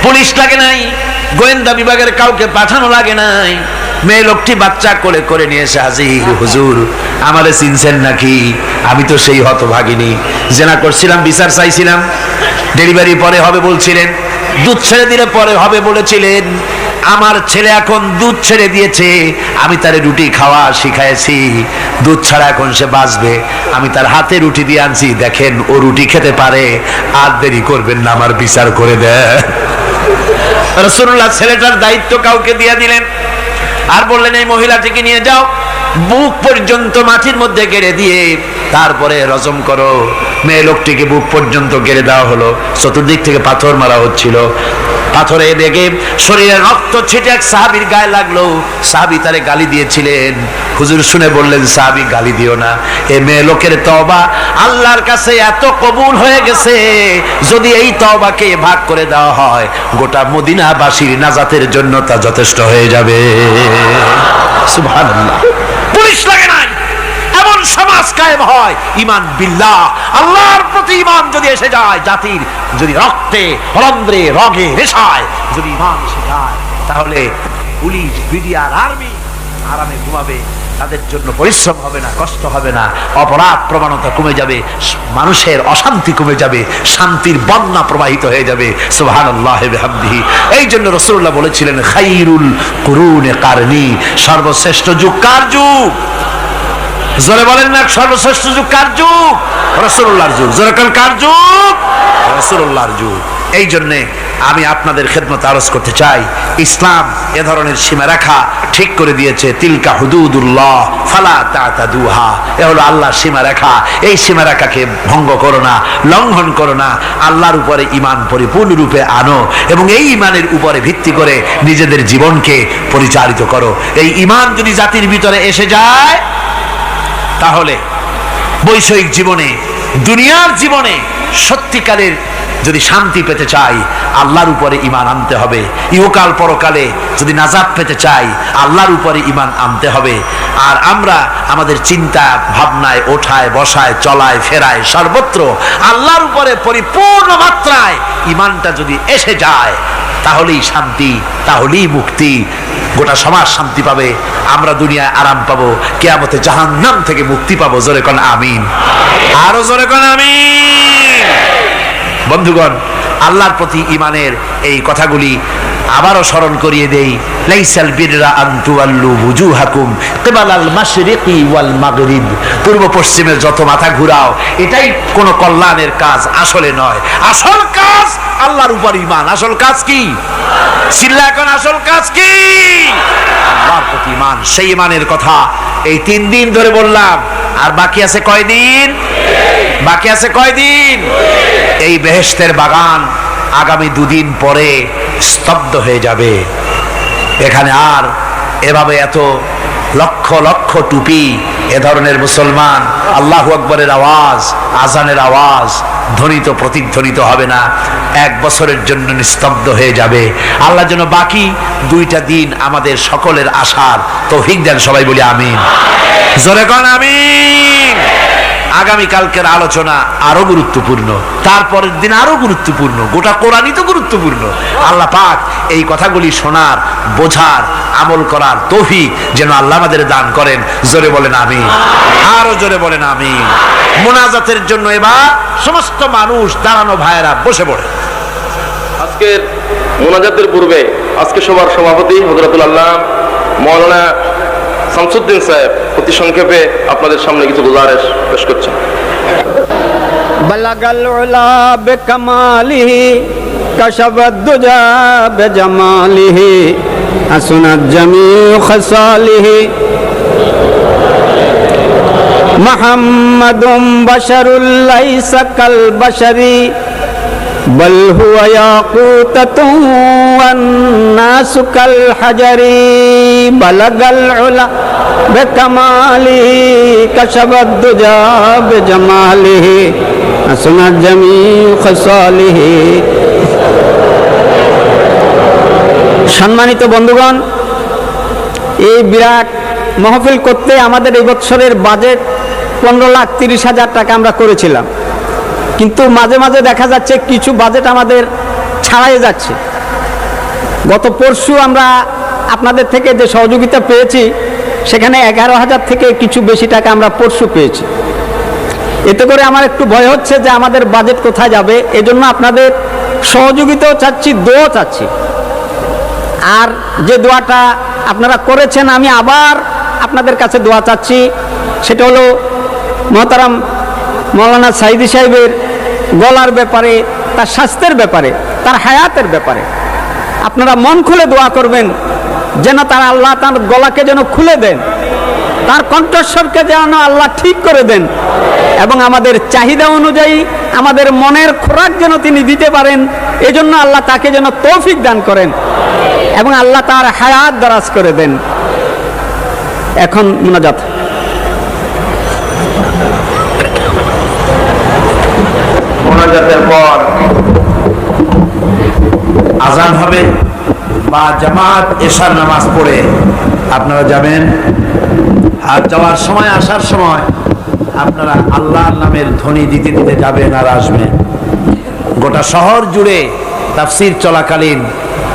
S2: পুলিশ লাগে নাই, গোয়েন্দা বিভাগের কাউকে পাঠানো লাগে নাই, মেয়ে লোকটি বাচ্চা কোলে করে নিয়ে এসে হাজির, হুজুর আমারে চিনছেন নাকি? আমি তো সেই হতভাগিনী, জেনা করছিলাম, বিচার চাইছিলাম, ডেলিভারি পরে হবে বলছিলেন, দুধ ছেড়ে দিলে পরে হবে বলেছিলেন, আমার ছেলে এখন দুধ ছেড়ে দিয়েছে, আমি তারে রুটি খাওয়া শিখাইছি, দুধ ছাড়া এখন সে বাঁচবে, আমি তার হাতে রুটি দিয়ে আনছি, দেখেন ও রুটি খেতে পারে, আর দেরি করবেন না, আমার বিচার করে দেন। রাসূলুল্লাহ ছেলেটার দায়িত্ব কাউকে দিয়ে দিলেন, আর বললেন এই মহিলাটিকে নিয়ে যাও, বুক পর্যন্ত মাটির মধ্যে গেড়ে দিয়ে তারপরে রজম করো। মেয়ে লোকটিকে বুক পর্যন্ত গেড়ে দেওয়া হলো, চতুর্দিক থেকে পাথর মারা হচ্ছিল, পাথরে লেগে শরীরে রক্ত ছিটে এক সাহাবীর গায়ে লাগলো। সাহাবী তারে গালি দিয়েছিলেন, হুজুর শুনে বললেন সাহাবী গালি দিও না, এ মেয়ে লোকের তওবা আল্লাহর কাছে এত কবুল হয়ে গেছে, যদি এই তওবাকে ভাগ করে দেওয়া হয় গোটা মদিনাবাসীর নাজাতের জন্য তা যথেষ্ট হয়ে যাবে। সুবহানাল্লাহ। পুলিশ লাগে নাই, এমন সমাজ কায়েম হয়, ঈমান বিল্লাহ, আল্লাহর প্রতি ঈমান যদি এসে যায়, জাতির যদি রক্তে রন্ধ্রে রগে রেশায় যদি ঈমান এসে যায়, তাহলে পুলিশ বিডিআর আর্মি আরামে ঘুমাবে, তাদের জন্য পরিশ্রম হবে না, কষ্ট হবে না, অপরাধ প্রবণতা কমে যাবে, মানুষের অশান্তি কমে যাবে, শান্তির বন্যা প্রবাহিত হয়ে যাবে। সুবহানাল্লাহি ওয়া বিহামদিহি। এই জন্য রাসূলুল্লাহ বলেছিলেন খায়রুল কুরুনে কারনি, সর্বশ্রেষ্ঠ যুগ কার যুগ? জোরে বলেন না, সর্বশ্রেষ্ঠ যুগ কার যুগ? রাসূলুল্লাহর যুগ। জোরে বলেন কার যুগ? রাসূলুল্লাহর যুগ। এই জন্য আমি আপনাদের খেদমতে আরজ করতে চাই, ইসলাম এ ধরনের সীমারেখা ঠিক করে দিয়েছে। তিলকা হুদুদুল্লাহ ফালা তাতাদুহা, এ হলো আল্লাহর সীমারেখা, এই সীমারেখাকে ভঙ্গ করো না, লঙ্ঘন করো না, আল্লাহর উপরে ঈমান পরিপূর্ণরূপে আনো এবং এই ঈমানের উপরে ভিত্তি করে নিজেদের জীবনকে পরিচালিত করো। এই ঈমান যদি জাতির ভিতরে এসে যায়, তাহলে বৈষয়িক জীবনে, দুনিয়ার জীবনে সত্যিকারের যদি শান্তি পেতে চাই, আল্লাহর উপরে ঈমান আনতে হবে। ইহকাল পরকালে যদি নাজাত পেতে চাই, আল্লাহর উপরে ঈমান আনতে হবে। আর আমরা আমাদের চিন্তা ভাবনায়, ওঠায় বসায়, চলায় ফেরায়, সর্বত্র আল্লাহর উপরে পরিপূর্ণ মাত্রায় ঈমানটা যদি এসে যায়, তাহলেই শান্তি, তাহলেই মুক্তি, গোটা সমাজ শান্তি পাবে, আমরা দুনিয়ায় আরাম পাবো, কিয়ামতে জাহান্নাম থেকে মুক্তি পাবো। জোরে কোন আমিন, আরো জোরে কোন আমিন। বন্ধুগণ, আল্লাহর প্রতি ঈমানের এই কথাগুলি আবারও স্মরণ করিয়ে দেই। লাইসাল বিররা আন তুওয়াল্লু বুজুহাকুম কিবালাল মাশরিকি ওয়াল মাগরিব, পূর্ব পশ্চিমে যত মাথা ঘুরাও, এটাই কোনো কল্যাণের কাজ আসলে নয়। আসল কাজ আল্লাহর উপর ঈমান। আসল কাজ কি? চিল্লা এখন, আসল কাজ কি? আল্লাহর প্রতি ঈমান। সেই ঈমানের কথা এই 3 দিন ধরে বললাম, আর বাকি আছে কয়দিন? বাকি আছে কয়দিন? এই বেহেশতের বাগান আগামী 2 দিন পরে স্তব্ধ হয়ে যাবে। এখানে আর এভাবে এত লক্ষ লক্ষ টুপি, এ ধরনের মুসলমান আল্লাহু আকবরের আওয়াজ, আজানের আওয়াজ ধ্বনিত প্রতিধ্বনিত হবে না। 1 বছরের জন্য নিস্তব্ধ হয়ে যাবে। আল্লাহ যেন বাকি 2টা দিন আমাদের সকলের আশার তৌফিক দেন। সবাই বলি আমিন, জোরে কোন আমিন। আগামীকালকের আলোচনা আরো গুরুত্বপূর্ণ, তারপরের দিন আরো গুরুত্বপূর্ণ, গোটা কোরআনই তো গুরুত্বপূর্ণ। আল্লাহ পাক এই কথাগুলি শোনার, বোঝার, আমল করার তৌফিক যেন আল্লাহ আমাদের দান করেন। জোরে বলেন আমিন, আরো জোরে বলেন আমিন। মুনাজাতের জন্য এবার সমস্ত মানুষ দাঁড়ানো ভাইয়েরা বসে পড়ে।
S3: আজকের মুনাজাতের পূর্বে আজকে সবার সভাপতি হযরতুল আল্লাহ মাওলানা শামসুদ্দিন সাহেব অতি সংক্ষেপে আপনাদের সামনে কিছু গুজারিশ পেশ করছেন।
S4: বলাগাল উলা বিকামালিহি কাশাবাদ দুজা বিজামালিহি হাসনাত জামিউ খাসালিহি মুহাম্মাদুম বাশারুল লাইসা কাল বাশারি বল হুয়া ইয়াকুতাতুন ওয়ান নাসু কাল হাজারি বলাগাল উলা বিকামালিহি কাশাবাদ দুজা বিজামালিহি হাসনাত জামিউ খাসালিহি। সম্মানিত বন্ধুগণ, এই বিরাট মাহফিল করতে আমাদের এই বছরের বাজেট 15,30,000 টাকা আমরা করেছিলাম, কিন্তু মাঝে মাঝে দেখা যাচ্ছে কিছু বাজেট আমাদের ছাড়াই যাচ্ছে। গত পরশু আমরা আপনাদের থেকে যে সহযোগিতা পেয়েছি, সেখানে 11,000 থেকে কিছু বেশি টাকা আমরা পরশু পেয়েছি। এতে করে আমার একটু ভয় হচ্ছে যে আমাদের বাজেট কোথায় যাবে। এজন্য আপনাদের সহযোগিতাও চাচ্ছি, দোয়া চাচ্ছি। আর যে দোয়াটা আপনারা করেছেন, আমি আবার আপনাদের কাছে দোয়া চাচ্ছি, সেটা হলো মহতারাম মৌলানা সাইদি সাহেবের গলার ব্যাপারে, তার স্বাস্থ্যের ব্যাপারে, তার হায়াতের ব্যাপারে আপনারা মন খুলে দোয়া করবেন, যেন তার আল্লাহ তার গলাকে যেন খুলে দেন, তার কণ্ঠস্বরকে যেন আল্লাহ ঠিক করে দেন, এবং আমাদের চাহিদা অনুযায়ী আমাদের মনের খোরাক যেন তিনি দিতে পারেন। এজন্য আল্লাহ তাকে যেন তৌফিক দান করেন এবং আল্লাহ তার হায়াত দারাজ করে দেন। এখন মুনাজাত।
S3: মোনাজাতের পর
S2: আজান হবে বা জামাত এশার নামাজ পড়ে আপনারা যাবেন। আর যাওয়ার সময়, আসার সময় আপনারা আল্লাহর নামের ধ্বনি দিতে দিতে যাবেন আর আসবেন। গোটা শহর জুড়ে তাফসীর চলাকালীন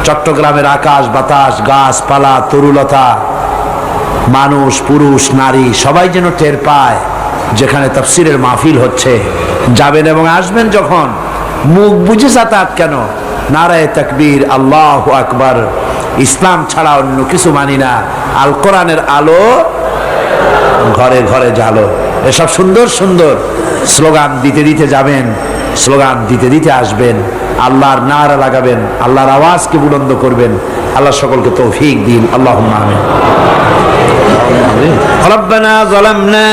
S2: চট্টগ্রামের আকাশ বাতাস, গাছপালা, তরুলতা, মানুষ, পুরুষ, নারী সবাই যেন টের পায় যেখানে তাফসীরের মাহফিল হচ্ছে। যাবেন এবং আসবেন যখন, মুখ বুঝে যাতায়াত কেন, নারায়ে তাকবীর, আল্লাহু আকবার, ইসলাম ছাড়া অন্য কিছু মানি না, আল কোরআনের আলো ঘরে ঘরে জালো, এসব সুন্দর সুন্দর স্লোগান দিতে দিতে যাবেন, স্লোগান দিতে দিতে আসবেন, আল্লাহর নারা লাগাবেন, আল্লাহর আওয়াজকে বুলন্দ করবেন। আল্লাহ সকলকে তৌফিক দিন, আল্লাহুম্মা আমিন। রব্বানা যালামনা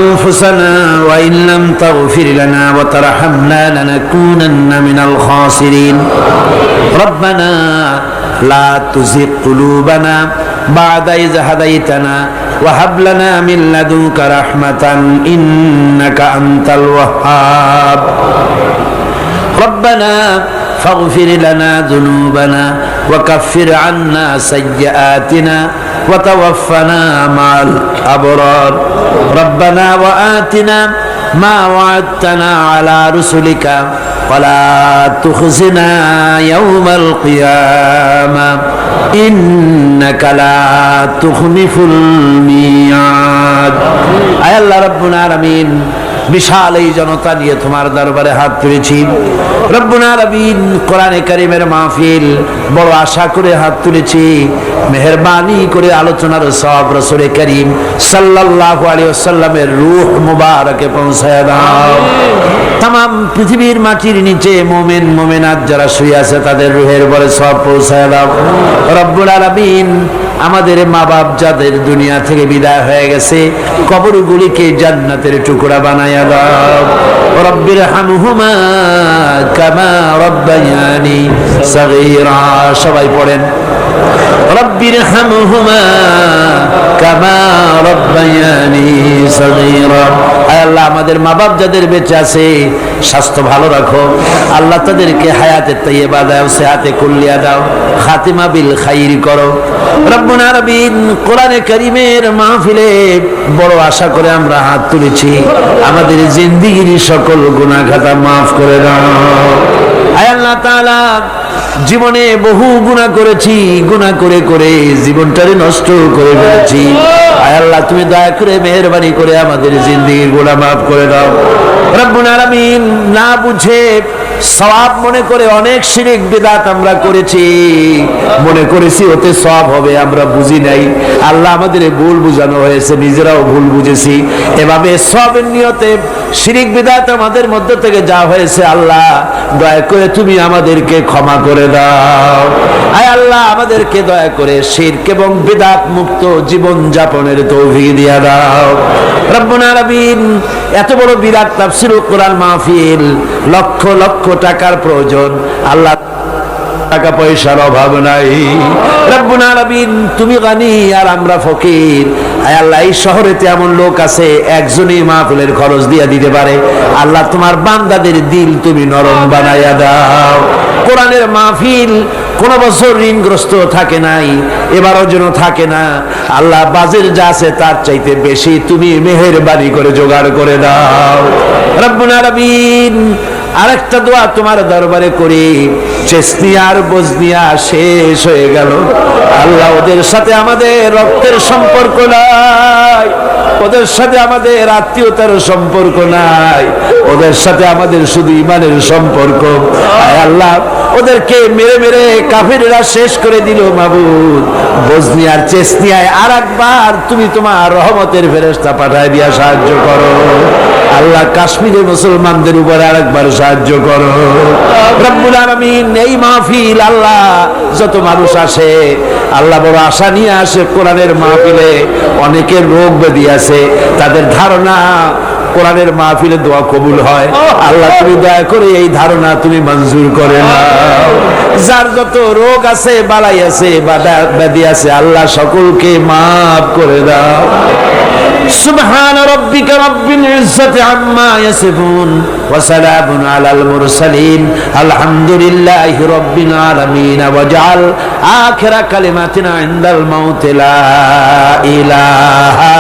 S2: أنفسنا وإن لم تغفر لنا وترحمنا لنكونن من الخاسرين ربنا لا تزغ قلوبنا بعد إذ هديتنا وهب لنا من لدنك رحمة إنك أنت الوهاب ربنا فاغفر لنا ذنوبنا وكفر عنا سيئاتنا وتوفنا مع الأبرار ربنا وآتنا ما وعدتنا على رسلك ولا تخزنا يوم القيامة إنك لا تخلف الميعاد أي الله ربنا العالمين বিশাল এই জনতা নিয়ে তোমার দরবারে হাত তুলেছি রব্বুল আলামিন। কোরআনে কারীমের মাহফিল বড় আশা করে হাত তুলেছি, মেহেরবানি করে আলোচনার সওয়াব রাসূল করিম সাল্লাল্লাহু আলাইহি ওয়াসাল্লামের রূহ মুবারকে পৌঁছায় দাও। तमाम পৃথিবীর মাটির নিচে মুমিন মুমিনাত যারা শুয়ে আছে তাদের রূহের উপরে সওয়াব পৌঁছায় দাও রব্বুল আলামিন। আমাদের মা বাপ যাদের দুনিয়া থেকে বিদায় হয়ে গেছে, কবরগুলিকে জান্নাতের টুকরা বানায়া দাও। রব্বির হামহুমা কামা রব্বায়ানি সগীরা, সবাই পড়েন রব্বির হামহুমা কামা রব্বায়ানি সগীরা। আয় আল্লাহ, আমাদের মা বাপ যাদের বেঁচে আছে স্বাস্থ্য ভালো রাখো আল্লাহ, তাদেরকে হায়াতে তাইয়্যিবা দাও, সেহাতে কুল্লিয়া দাও, খাতিমা বিল খাইর করো রব্বুল আলামিন। কোরআনে কারীমের মাহফিলে বড় আশা করে আমরা হাত তুলেছি, আমাদের জিন্দেগির সকল গুনাহ খাতা মাফ করে দাও। আয় আল্লাহ তাআলা, জীবনে বহু গুনাহ করেছি, গুনাহ করে করে জীবনটারে নষ্ট করে ফেলেছি। আয় আল্লাহ, তুমি দয়া করে মেহেরবানি করে আমাদের জিন্দেগির গুনাহ মাফ করে দাও রব্বুল আলামিন। না বুঝে সওয়াব মনে করে অনেক শিরক বিদআত আমরা করেছি, মনে করেছি ওতে সওয়াব হবে, আমরা বুঝি নাই। আল্লাহ, আমাদের ভুল বুঝানো হয়েছে, নিজেরাও ভুল বুঝেছি। এভাবে সওয়াবের নিয়তে শিরক বিদআত আমাদের মধ্য থেকে যা হয়েছে, আল্লাহ দয়া করে তুমি আমাদেরকে ক্ষমা করে দাও। আয় আল্লাহ, আমাদেরকে দয়া করে শিরক এবং বিদআত মুক্ত জীবন যাপনের তৌফিক দিয়া দাও রব্বুল আলামিন। এত বড় বিরাট তাফসীরুল কোরআন মাহফিল, লক্ষ লক্ষ টাকার প্রয়োজন, আল্লাহ টাকা পয়সার অভাব নাই রব্বুল আলামিন। তুমি গানি আর আমরা ফকির। আয় আল্লাহ, এই শহরেতে এমন লোক আছে একজনই মাহফিলের খরচ দিয়ে দিতে পারে। আল্লাহ, তোমার বান্দাদের দিল তুমি নরম বানাইয়া দাও। কোরআনের মাহফিল কোন বছর ঋণগ্রস্ত থাকে নাই, এবারও যেন থাকে না। আল্লাহ, বাজের যা আছে তার চাইতে বেশি তুমি মেহেরবানি করে জোগাড় করে দাও রব্বুল আলামিন। আরেকটা দোয়া তোমার দরবারে করি, চেসনিয়া আর বজনিয়া শেষ হয়ে গেল আল্লাহ, ওদের সাথে আমাদের রক্তের সম্পর্ক নাই, ওদের সাথে আমাদের আত্মীয়তার সম্পর্ক নাই, ওদের সাথে আমাদের শুধু ইমানের সম্পর্ক। আয় আল্লাহ, ওদেরকে মেরে মেরে কাফিররা শেষ করে দিল মাবুদ। বজনিয়ার চেসনিয়ায় আর একবার তুমি তোমার রহমতের ফেরেশতা পাঠায় দিয়া সাহায্য করো আল্লাহ। কাশ্মীরের মুসলমানদের উপর আরেকবার সাহায্য করো রব্বুল আলামিন। এই মাহফিল আল্লাহ, যত মানুষ আসে আল্লাহ বড় আশা নিয়ে আসে কোরআনের মাহফিলে, অনেকের রোগ ব্যাধি আছে, তাদের ধারণা কোরআনের মাহফিলে দোয়া কবুল হয়। আল্লাহ তুমি দয়া করে এই ধারণা তুমি মঞ্জুর করে নাও। যার যত রোগ আছে, বালাই আছে, ব্যাধি আছে, আল্লাহ সকলকে মাফ করে দাও। সুবহান রাব্বিকা রাব্বিল ইজ্জাতি আম্মা ইয়াসিফুন ওয়া সালামুন আলাল মুরসালিন আলহামদুলিল্লাহি রাব্বিল আলামিন। ওয়াজআল আখিরা কালিমাতিনা ইনদাল মাউত লা ইলাহা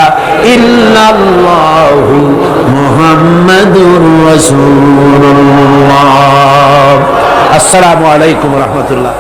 S2: ইল্লাল্লাহু মুহাম্মাদুর রাসূলুল্লাহ। আসসালামু আলাইকুম ওয়া রাহমাতুল্লাহ।